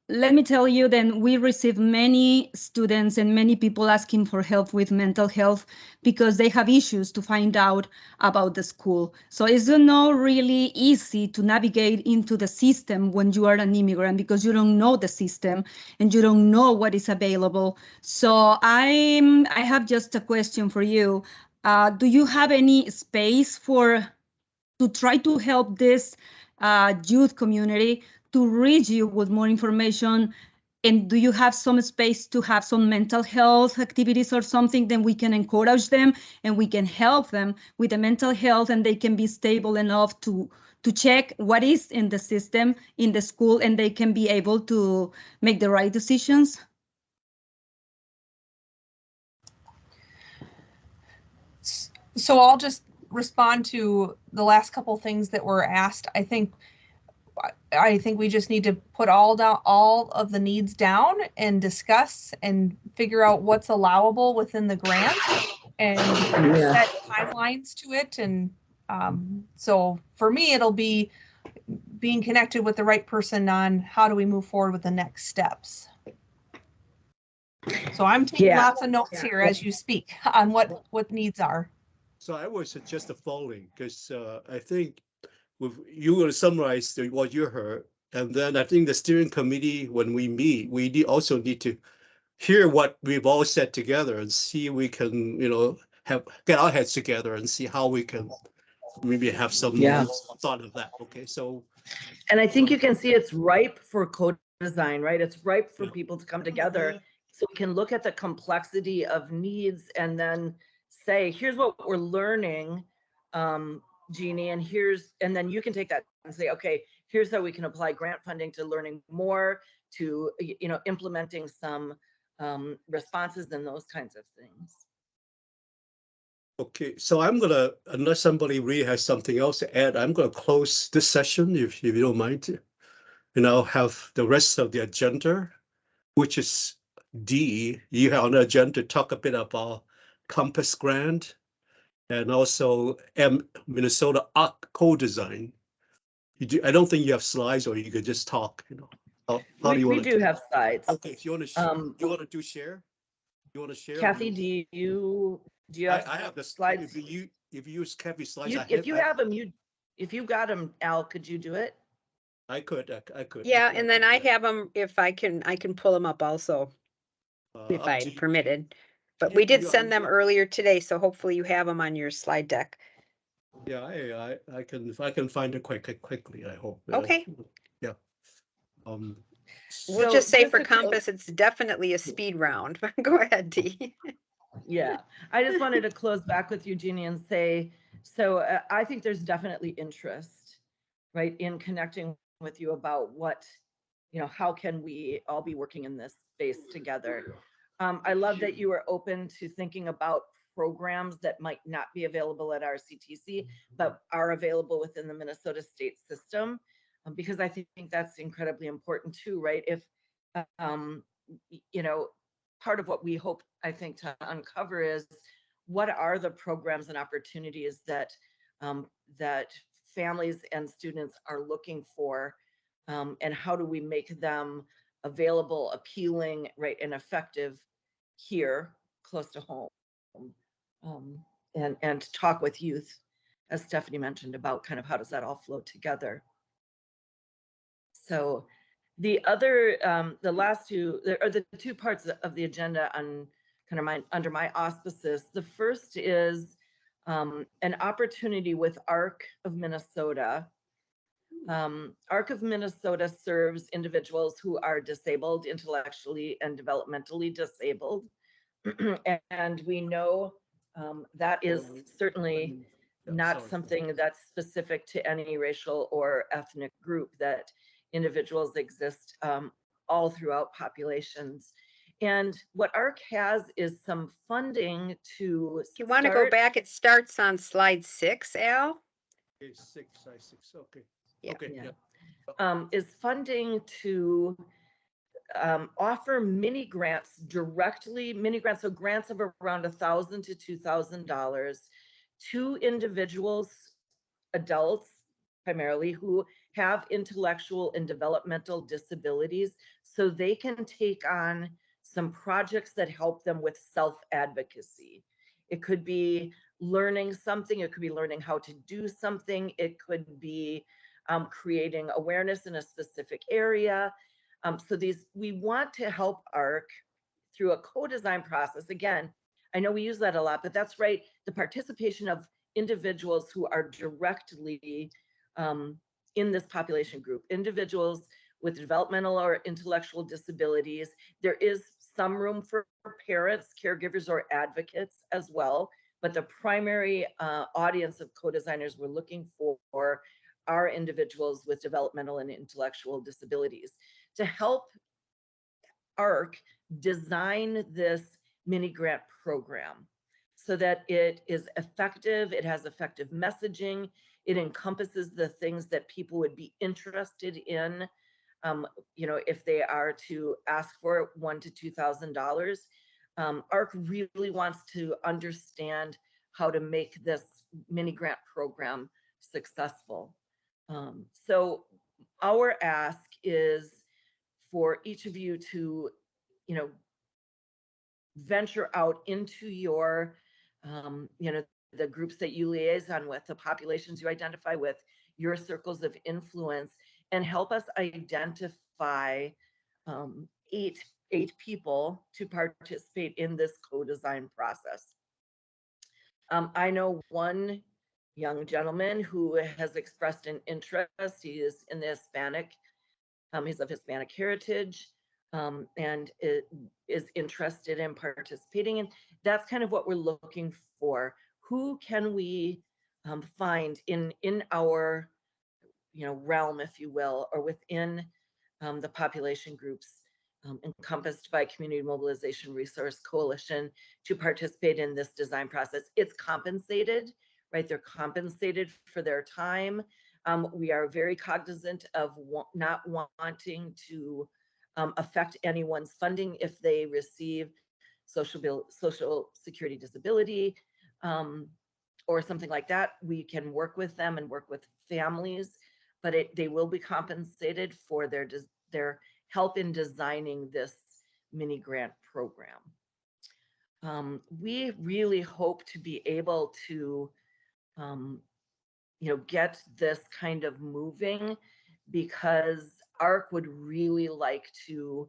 let me tell you, then we receive many students and many people asking for help with mental health because they have issues to find out about the school. So it's not really easy to navigate into the system when you are an immigrant because you don't know the system and you don't know what is available. So I have just a question for you. Do you have any space to try to help this youth community to reach you with more information? And do you have some space to have some mental health activities or something? Then we can encourage them and we can help them with the mental health, and they can be stable enough to check what is in the system in the school, and they can be able to make the right decisions. So I'll just respond to the last couple things that were asked. I think we just need to put all of the needs down and discuss and figure out what's allowable within the grant and set timelines to it. And so for me, it'll be being connected with the right person on how do we move forward with the next steps. So I'm taking lots of notes here as you speak on what needs are. So I would suggest the following, because I think you will summarize what you heard, and then I think the steering committee, when we meet, we also need to hear what we've all said together and see if we can, get our heads together and see how we can maybe have some thought of that. Okay, so. And I think you can see it's ripe for co-design, right? It's ripe for people to come together, so we can look at the complexity of needs and then say, here's what we're learning, Jeannie, and then you can take that and say, okay, here's how we can apply grant funding to learning more, to implementing some responses and those kinds of things. Okay, so I'm gonna, unless somebody really has something else to add, I'm gonna close this session if you don't mind. And I'll have the rest of the agenda, which is D. You have on the agenda to talk a bit about Compass Grant and also Minnesota Arc co-design. I don't think you have slides, or you could just talk. We do have slides. Okay, if you want to, you want to do share? You want to share? Kathy, do you have? I have the slides. If you use Kathy's slides, if you have them, if you got them, Al, could you do it? I could. Yeah, and then I have them. If I can pull them up also, if I'm permitted. But we did send them earlier today, so hopefully you have them on your slide deck. Yeah, I can, if I can find it quickly, I hope. Okay. Yeah. We'll just say for Compass, it's definitely a speed round. Go ahead, Dee. Yeah, I just wanted to close back with you, Jeannie, and say, so I think there's definitely interest, right, in connecting with you about what, how can we all be working in this space together. I love that you are open to thinking about programs that might not be available at RCTC, but are available within the Minnesota state system, because I think that's incredibly important too, right? If, part of what we hope, I think, to uncover is what are the programs and opportunities that that families and students are looking for, and how do we make them available, appealing, right, and effective here close to home, and talk with youth, as Stephanie mentioned, about kind of how does that all flow together. So the other, the last two, or the two parts of the agenda on kind of under my auspices. The first is an opportunity with ARC of Minnesota. ARC of Minnesota serves individuals who are disabled, intellectually and developmentally disabled. And we know that is certainly not something that's specific to any racial or ethnic group, that individuals exist all throughout populations. And what ARC has is some funding to If you want to go back, it starts on slide 6, Al. Okay, 6, okay. Yeah. Okay, yeah. Is funding to offer mini grants directly, so grants of around $1,000 to $2,000 to individuals, adults primarily, who have intellectual and developmental disabilities, so they can take on some projects that help them with self-advocacy. It could be learning something, it could be learning how to do something, it could be creating awareness in a specific area. So we want to help ARC through a co-design process. Again, I know we use that a lot, but that's right, the participation of individuals who are directly in this population group, individuals with developmental or intellectual disabilities. There is some room for parents, caregivers, or advocates as well, but the primary audience of co-designers we're looking for are individuals with developmental and intellectual disabilities. To help ARC design this mini grant program so that it is effective, it has effective messaging, it encompasses the things that people would be interested in, you know, if they are to ask for $1,000 to $2,000. ARC really wants to understand how to make this mini grant program successful. So our ask is for each of you to, you know, venture out into your, you know, the groups that you liaison with, the populations you identify with, your circles of influence, and help us identify eight people to participate in this co-design process. I know one young gentleman who has expressed an interest. He is in the Hispanic, he's of Hispanic heritage, and is interested in participating. And that's kind of what we're looking for. Who can we find in our, you know, realm, if you will, or within the population groups encompassed by Community Mobilization Resource Coalition to participate in this design process. It's compensated, right? They're compensated for their time. We are very cognizant of not wanting to affect anyone's funding if they receive social security disability or something like that. We can work with them and work with families, but they will be compensated for their help in designing this mini grant program. We really hope to be able to, you know, get this kind of moving, because ARC would really like to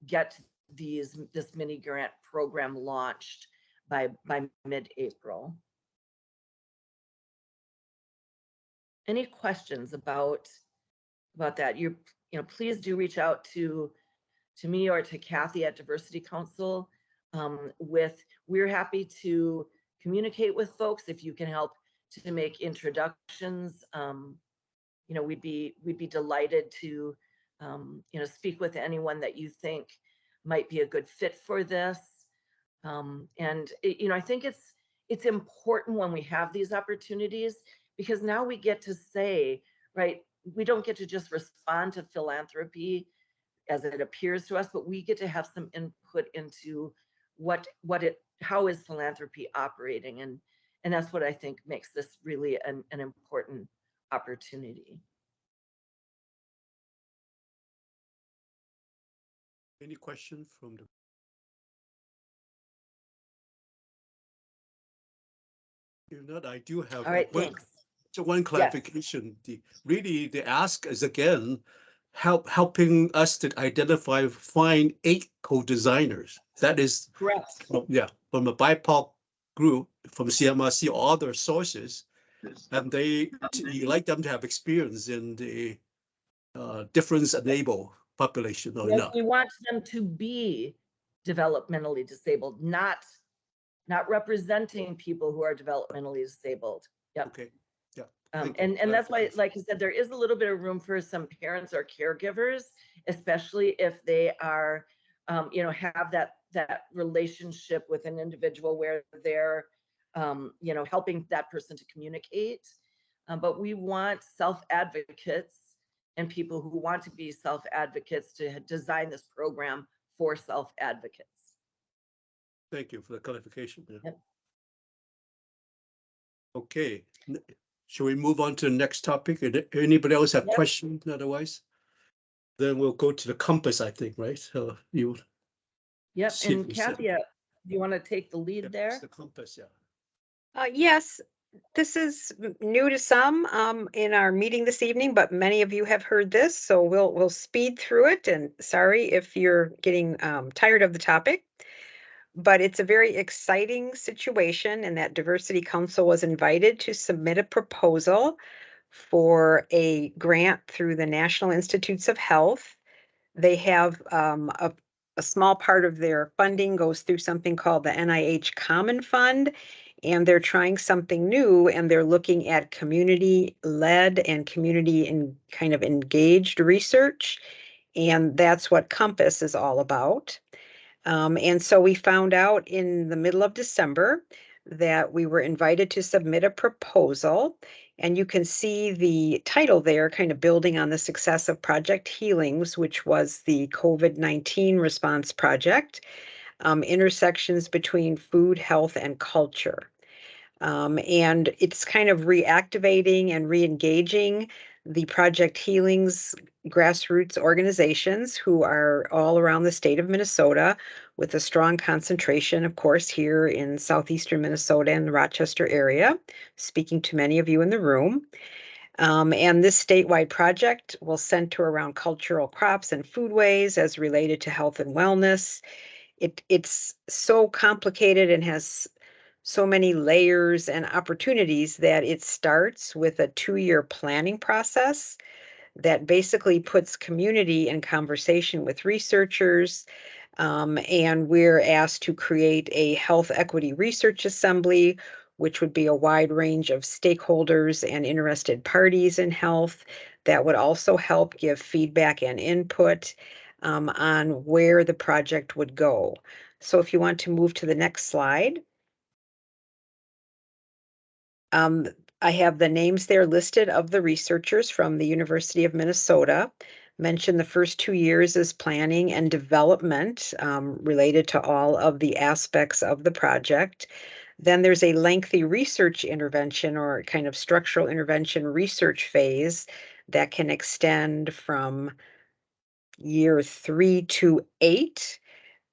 get this mini grant program launched by mid-April. Any questions about that? You know, please do reach out to me or to Kathy at Diversity Council. We're happy to communicate with folks. If you can help to make introductions, you know, we'd be delighted to, you know, speak with anyone that you think might be a good fit for this. And you know, I think it's important when we have these opportunities, because now we get to say, right, we don't get to just respond to philanthropy as it appears to us, but we get to have some input into how is philanthropy operating, and that's what I think makes this really an important opportunity. Any questions from the? If not, I do have. All right, thanks. So one clarification, yes. The ask is again, helping us to find 8 co-designers. That is correct. Yeah, from a BIPOC group, from CMRC or other sources, and you like them to have experience in the difference-enabled population or yes, not. We want them to be developmentally disabled, not representing people who are developmentally disabled. Yep. Okay. Yeah. And that's why, like I said, there is a little bit of room for some parents or caregivers, especially if they are, you know, have that relationship with an individual where they're, you know, helping that person to communicate. But we want self-advocates and people who want to be self-advocates to design this program for self-advocates. Thank you for the clarification. Yeah. Yep. Okay. Shall we move on to the next topic? Anybody else have questions otherwise? Then we'll go to the compass, I think, right? So you. Yep, and Kathy, do you want to take the lead there? The compass, yeah. Yes, this is new to some in our meeting this evening, but many of you have heard this, so we'll speed through it. And sorry if you're getting tired of the topic, but it's a very exciting situation, and that Diversity Council was invited to submit a proposal for a grant through the National Institutes of Health. They have a small part of their funding goes through something called the NIH Common Fund, and they're trying something new, and they're looking at community-led and community and kind of engaged research, and that's what COMPASS is all about. And so we found out in the middle of December that we were invited to submit a proposal, and you can see the title there, kind of building on the success of Project Healings, which was the COVID-19 response project, intersections between food, health, and culture. And it's kind of reactivating and re-engaging the Project Healings grassroots organizations who are all around the state of Minnesota, with a strong concentration, of course, here in southeastern Minnesota and the Rochester area, speaking to many of you in the room. And this statewide project will center around cultural crops and foodways as related to health and wellness. It's so complicated and has so many layers and opportunities that it starts with a 2-year planning process that basically puts community in conversation with researchers. And we're asked to create a health equity research assembly, which would be a wide range of stakeholders and interested parties in health that would also help give feedback and input on where the project would go. So if you want to move to the next slide. I have the names there listed of the researchers from the University of Minnesota. Mentioned the first 2 years as planning and development related to all of the aspects of the project. Then there's a lengthy research intervention or kind of structural intervention research phase that can extend from year 3 to 8.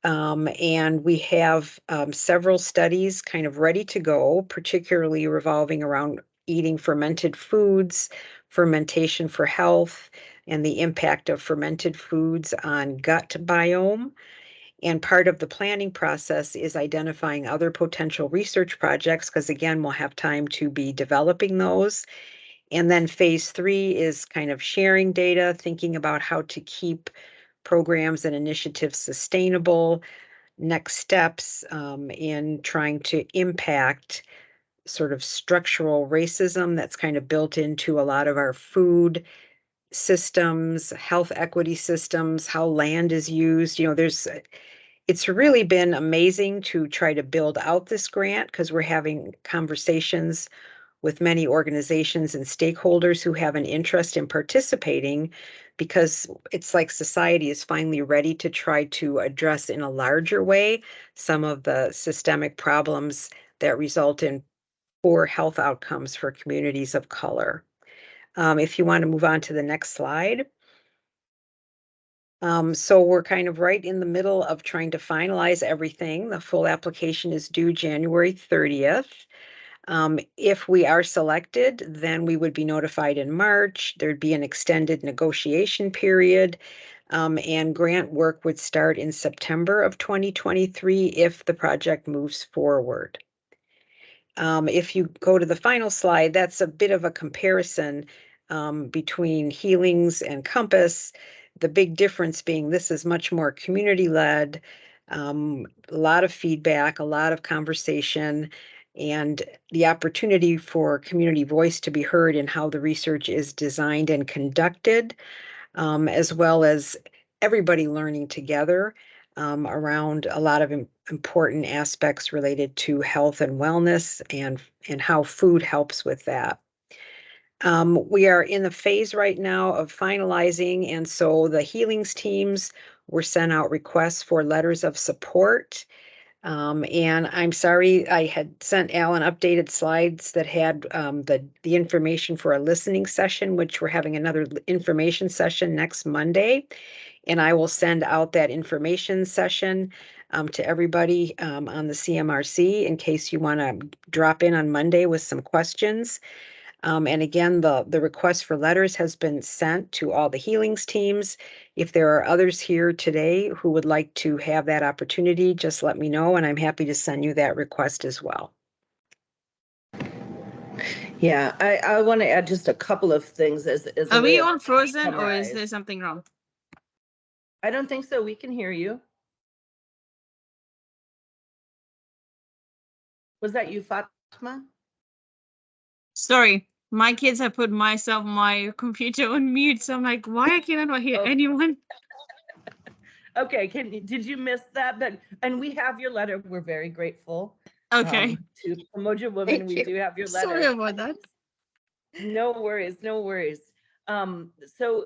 And we have several studies kind of ready to go, particularly revolving around eating fermented foods, fermentation for health, and the impact of fermented foods on gut biome. And part of the planning process is identifying other potential research projects, because again, we'll have time to be developing those. And then phase 3 is kind of sharing data, thinking about how to keep programs and initiatives sustainable, next steps in trying to impact sort of structural racism that's kind of built into a lot of our food systems, health equity systems, how land is used. It's really been amazing to try to build out this grant, because we're having conversations with many organizations and stakeholders who have an interest in participating, because it's like society is finally ready to try to address in a larger way some of the systemic problems that result in poor health outcomes for communities of color. If you want to move on to the next slide. So we're kind of right in the middle of trying to finalize everything. The full application is due January 30th. If we are selected, then we would be notified in March. There'd be an extended negotiation period, and grant work would start in September of 2023 if the project moves forward. If you go to the final slide, that's a bit of a comparison between Healings and COMPASS. The big difference being this is much more community-led, a lot of feedback, a lot of conversation, and the opportunity for community voice to be heard in how the research is designed and conducted, as well as everybody learning together around a lot of important aspects related to health and wellness and how food helps with that. We are in the phase right now of finalizing, and so the Healings teams were sent out requests for letters of support. And I'm sorry, I had sent Alan updated slides that had the information for a listening session, which we're having another information session next Monday. And I will send out that information session to everybody on the CMRC in case you want to drop in on Monday with some questions. And again, the request for letters has been sent to all the Healings teams. If there are others here today who would like to have that opportunity, just let me know, and I'm happy to send you that request as well. Yeah, I want to add just a couple of things as a Are way we of all frozen or is summarize. there something wrong? I don't think so. We can hear you. Was that you, Fatima? Sorry, my kids have put my computer on mute, so I'm like, why I cannot hear Oh. anyone? Okay, did you miss that? And we have your letter. We're very grateful. Okay. To Umoja Women, Thank we you. do have your letter. Sorry about that. No worries, no worries. So,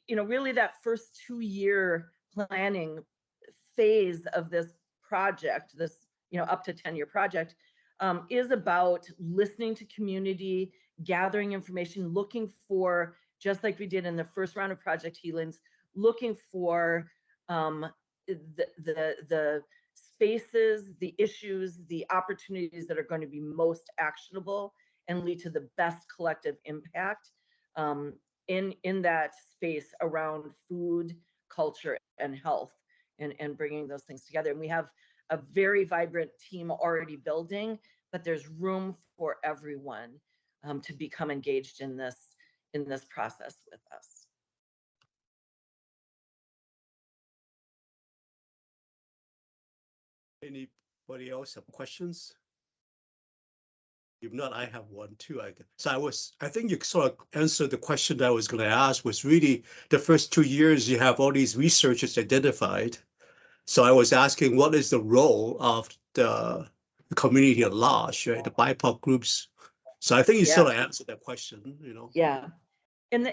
really that first 2-year planning phase of this project, this, up to 10-year project, is about listening to community, gathering information, looking for, just like we did in the first round of Project Healings, looking for the spaces, the issues, the opportunities that are going to be most actionable and lead to the best collective impact in that space around food, culture, and health, and bringing those things together. And we have a very vibrant team already building, but there's room for everyone to become engaged in this process with us. Anybody else have questions? If not, I have one too. I think you sort of answered the question that I was going to ask. Was really the first 2 years you have all these researchers identified. So I was asking, what is the role of the community at large, right? The BIPOC groups. So I think you sort of answered that question, Yeah. And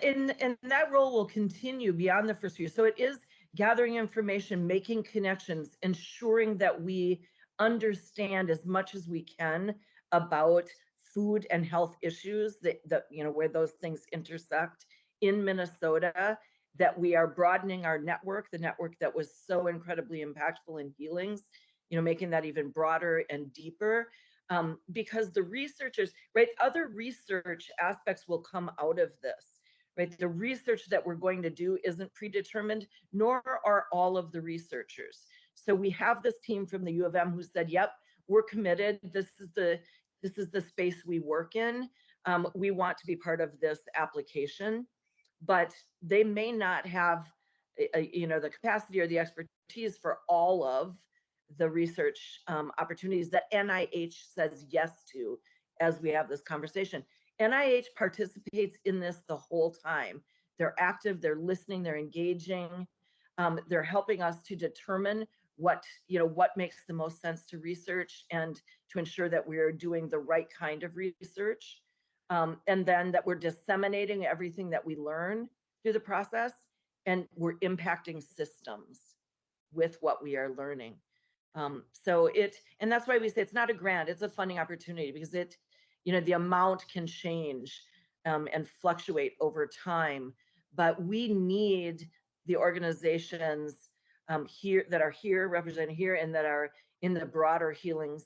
that role will continue beyond the first year. So it is gathering information, making connections, ensuring that we understand as much as we can about food and health issues that where those things intersect in Minnesota, that we are broadening our network, the network that was so incredibly impactful in Healings, making that even broader and deeper. Because the researchers, right, other research aspects will come out of this. Right, the research that we're going to do isn't predetermined, nor are all of the researchers. So we have this team from the U of M who said, "Yep, we're committed. This is the space we work in. We want to be part of this application," but they may not have, the capacity or the expertise for all of the research opportunities that NIH says yes to as we have this conversation. NIH participates in this the whole time. They're active, they're listening, they're engaging. They're helping us to determine what makes the most sense to research and to ensure that we're doing the right kind of research. And then that we're disseminating everything that we learn through the process, and we're impacting systems with what we are learning. And that's why we say it's not a grant, it's a funding opportunity, because the amount can change and fluctuate over time, but we need the organizations here that are here represented here and that are in the broader Healings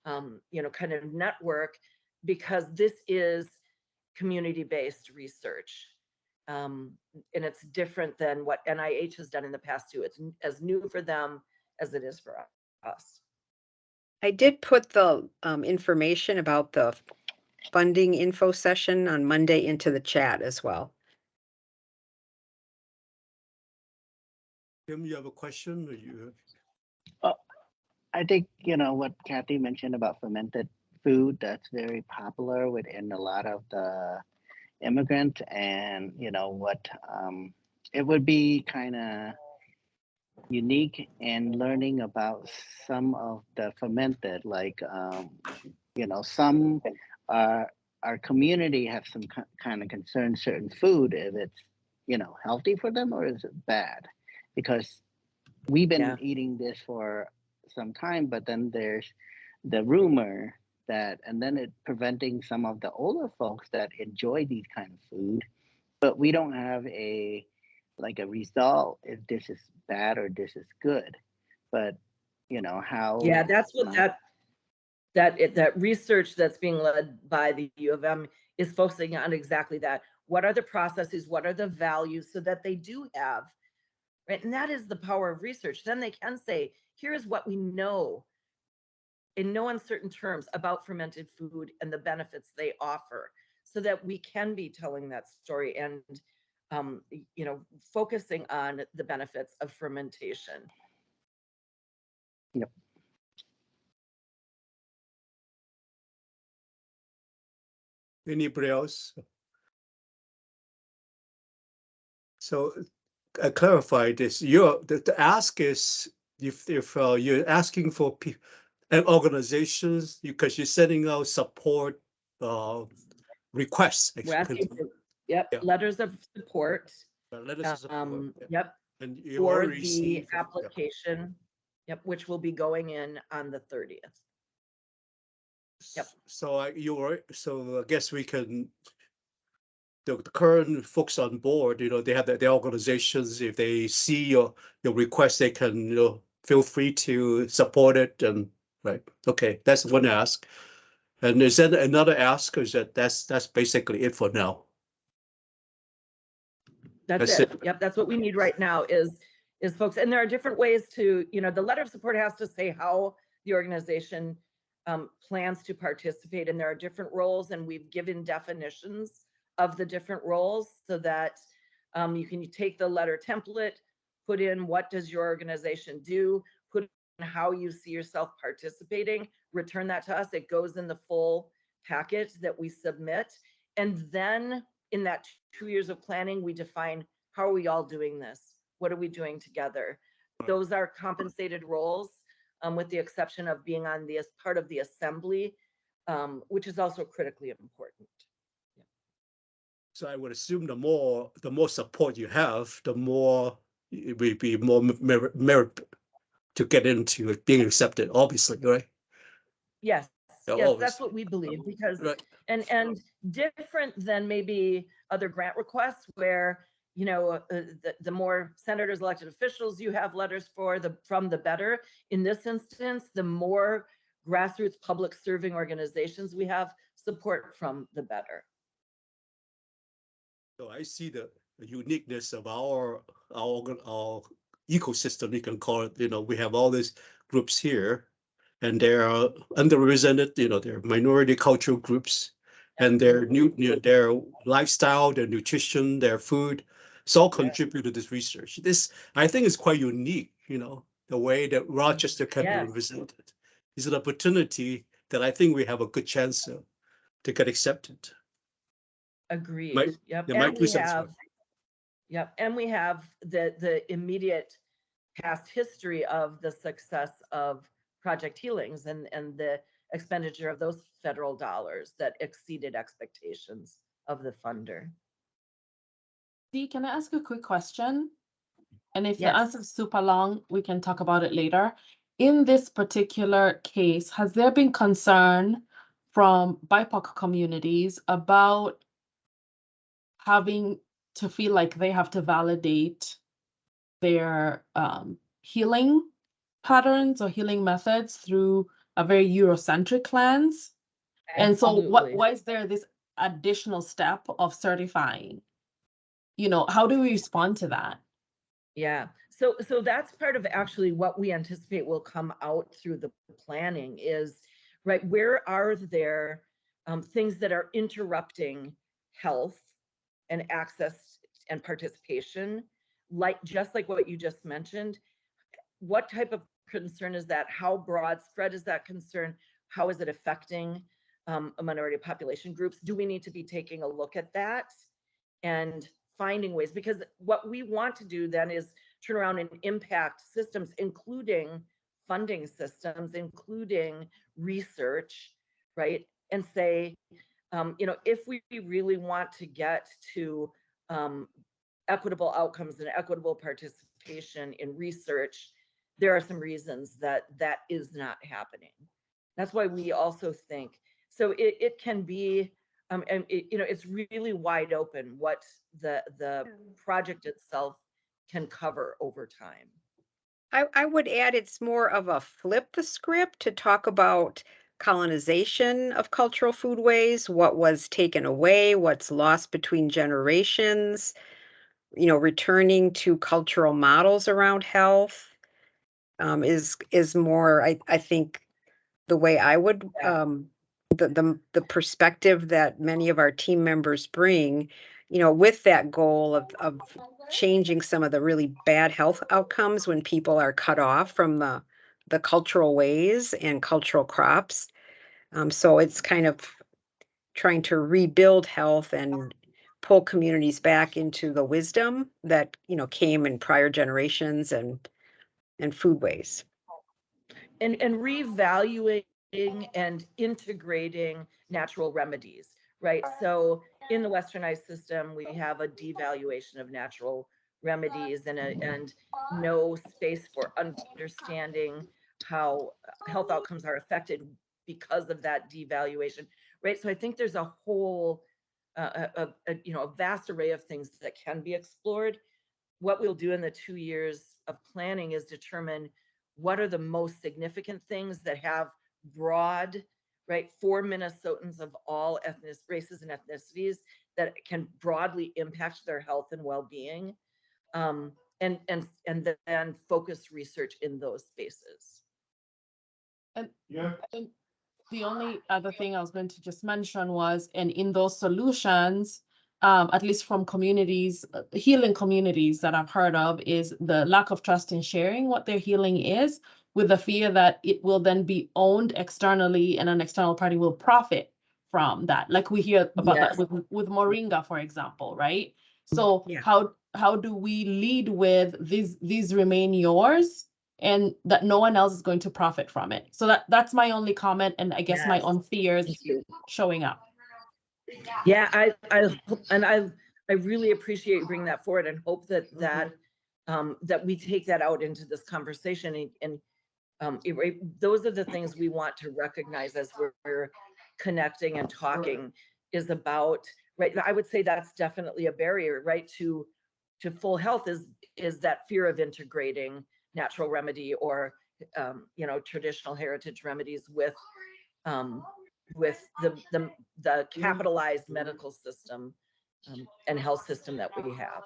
kind of network, because this is community-based research. And it's different than what NIH has done in the past too. It's as new for them as it is for us. I did put the information about the funding info session on Monday into the chat as well. Tim, you have a question, or you? I think, what Kathy mentioned about fermented food, that's very popular within a lot of the immigrant, and it would be kind of unique in learning about some of the fermented, like some our community have some kind of concern certain food, if it's healthy for them or is it bad, because we've been eating this for some time, but then there's the rumor that, and then it preventing some of the older folks that enjoy these kind of food, but we don't have a result if this is bad or this is good. But how? Yeah, that's what that research that's being led by the U of M is focusing on, exactly that. What are the processes? What are the values, so that they do have, right? And that is the power of research. Then they can say, here's what we know in no uncertain terms about fermented food and the benefits they offer. so that we can be telling that story and, you know, focusing on the benefits of fermentation. Yep. Anybody else? So clarify this. The ask is if you're asking for organizations because you're sending out support requests. We're asking for, yep, Yeah. letters of support. Letters of support. Yep. And you For already the received, application, yep, which will be going in on the 30th. Yep. So I guess we can. The current folks on board, you know, they have their organizations. If they see your request, they can, you know, feel free to support it. And right, okay, that's one ask. And is there another ask? Or is that's basically it for now? That's it. Yep, that's what we need right now is folks. And there are different ways to, you know, the letter of support has to say how the organization plans to participate, and there are different roles, and we've given definitions of the different roles so that you can take the letter template, put in what does your organization do, put in how you see yourself participating, return that to us. It goes in the full packet that we submit. And then in that 2 years of planning, we define how are we all doing this? What are we doing together? Those are compensated roles, with the exception of being on the part of the assembly, which is also critically important. Yeah. So I would assume the more support you have, the more it will be more merit to get into being accepted. Obviously, right? Yes. Yeah, Yes, always. that's what we believe, because Right. and different than maybe other grant requests where, you know, the more senators, elected officials you have letters for, from the better. In this instance, the more grassroots public serving organizations we have support from, the better. So I see the uniqueness of our ecosystem, you can call it. You know, we have all these groups here, and they are underrepresented. You know, they're minority cultural groups, and their their lifestyle, their nutrition, their food, it's all contribute to this research. This I think is quite unique. You know, the way that Rochester can be represented is an opportunity that I think we have a good chance to get accepted. Agreed. Yep. Yeah, And we have, yep. And we have the immediate past history of the success of Project Healings and the expenditure of those federal dollars that exceeded expectations of the funder. Dee, can I ask a quick question? And if the Yes. answer is super long, we can talk about it later. In this particular case, has there been concern from BIPOC communities about having to feel like they have to validate their healing patterns or healing methods through a very Eurocentric lens? And so why is there this additional step of certifying? You know, how do we respond to that? Yeah, so that's part of actually what we anticipate will come out through the planning is, right, where are there things that are interrupting health and access and participation, like just like what you just mentioned. What type of concern is that? How broad spread is that concern? How is it affecting a minority population groups? Do we need to be taking a look at that and finding ways? Because what we want to do then is turn around and impact systems, including funding systems, including research, right? And say, you know, if we really want to get to equitable outcomes and equitable participation in research, there are some reasons that that is not happening. That's why we also think, so it can be, and you know, it's really wide open what the project itself can cover over time. I would add it's more of a flip the script to talk about colonization of cultural foodways, what was taken away, what's lost between generations, you know, returning to cultural models around health, is more, I think, the way I would the perspective that many of our team members bring, you know, with that goal of changing some of the really bad health outcomes when people are cut off from the cultural ways and cultural crops. So it's kind of trying to rebuild health and pull communities back into the wisdom that, you know, came in prior generations and foodways. And revaluing and integrating natural remedies, right? So in the westernized system, we have a devaluation of natural remedies and no space for understanding how health outcomes are affected because of that devaluation, right? So I think there's a whole, you know, a vast array of things that can be explored. What we'll do in the 2 years of planning is determine what are the most significant things that have broad, right, for Minnesotans of all races and ethnicities that can broadly impact their health and well-being, and then focus research in those spaces. And the only other thing I was going to just mention was, and in those solutions, at least from communities, healing communities that I've heard of, is the lack of trust in sharing what their healing is, with the fear that it will then be owned externally and an external party will profit from that. Like we hear about Yes. that with Moringa, for example, right? So Yeah. how do we lead with these remain yours, and that no one else is going to profit from it? So that's my only comment, and I guess my Yes. own fears Thank you. showing up. Yeah, I really appreciate you bringing that forward, and hope that that we take that out into this conversation, and those are the things we want to recognize as we're connecting and talking, is about, right? I would say that's definitely a barrier, right, to full health, is that fear of integrating natural remedy or you know, traditional heritage remedies with the capitalized medical system and health system that we have.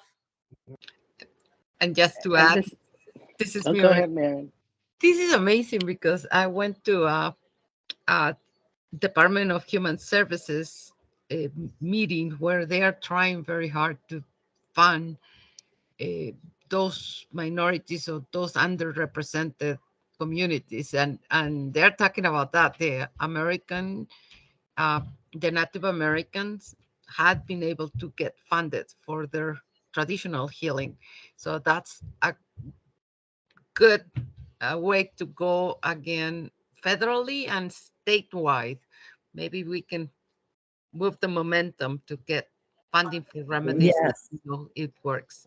And just to And add, this is oh, me. go ahead, Mary. This is amazing because I went to a Department of Human Services meeting where they are trying very hard to fund those minorities or those underrepresented communities, and they're talking about that the Native Americans had been able to get funded for their traditional healing. So that's a good way to go again, federally and statewide. Maybe we can move the momentum to get funding for remedies. Yes. You know, it works.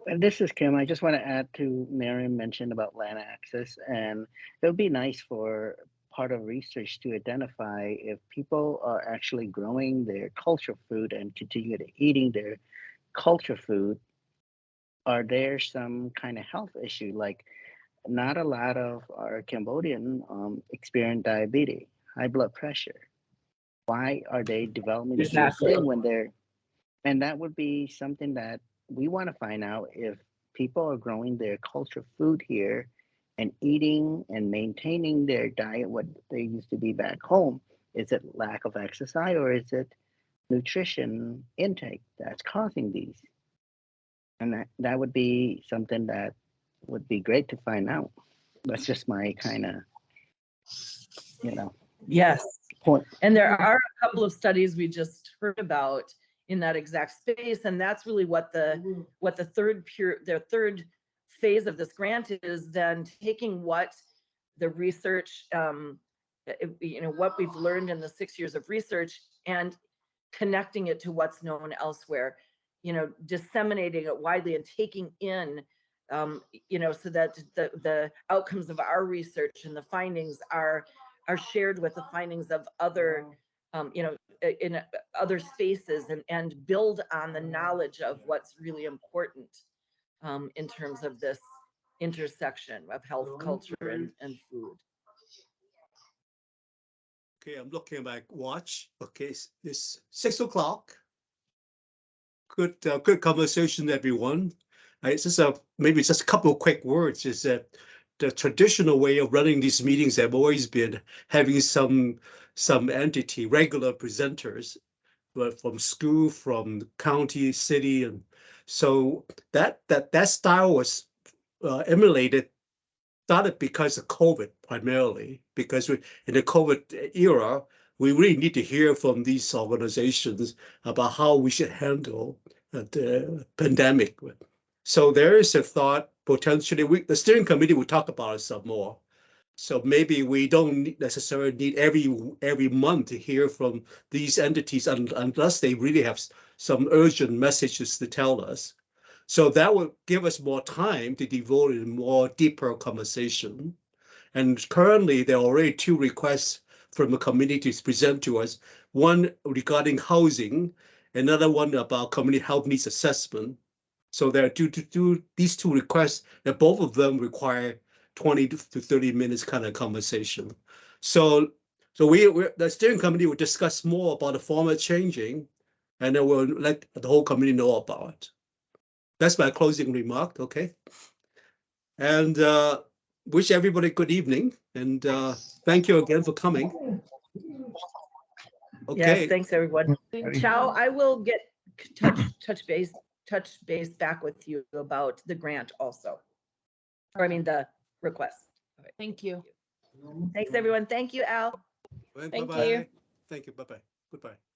And this is Kim. I just want to add to Mary mentioned about land access, and it would be nice for part of research to identify if people are actually growing their culture food and continue to eating their culture food, are there some kind of health issue? Like, not a lot of our Cambodian experience diabetes, high blood pressure. Why are they developing these Exactly. things when they're, and that would be something that we want to find out, if people are growing their culture food here and eating and maintaining their diet what they used to be back home. Is it lack of exercise, or is it nutrition intake that's causing these? And that would be something that would be great to find out. That's just my kind of, Yes. point. And there are a couple of studies we just heard about in that exact space, and that's really what the third phase of this grant is, then taking what the research, you know, what we've learned in the 6 years of research, and connecting it to what's known elsewhere, you know, disseminating it widely and taking in, you know, so that the outcomes of our research and the findings are shared with the findings of other, you know, in other spaces, and build on the knowledge of what's really important in terms of this intersection of health, culture, and food. Okay, I'm looking at my watch. Okay, it's 6 o'clock. Good conversation, everyone. It's just maybe just a couple of quick words. Is that the traditional way of running these meetings have always been having some entity, regular presenters, but from school, from county, city, and so that style was started because of COVID primarily, because in the COVID era, we really need to hear from these organizations about how we should handle the pandemic. So there is a thought potentially, the steering committee will talk about it some more. So maybe we don't necessarily need every month to hear from these entities unless they really have some urgent messages to tell us. So that would give us more time to devote in more deeper conversation. And currently, there are already 2 requests from the community to present to us. One regarding housing, another one about community health needs assessment. So there are these 2 requests, that both of them require 20 to 30 minutes kind of conversation. So the steering committee will discuss more about the format changing, and then we'll let the whole community know about it. That's my closing remark, okay? And wish everybody good evening, and thank you again for coming. Okay. Yes, thanks everyone. Chow, I will get touch base back with you about the grant also. Or I mean the request. Okay. Thank you. Thanks everyone. Thank you, Al. Thank Bye-bye. you. Thank you. Bye-bye. Goodbye.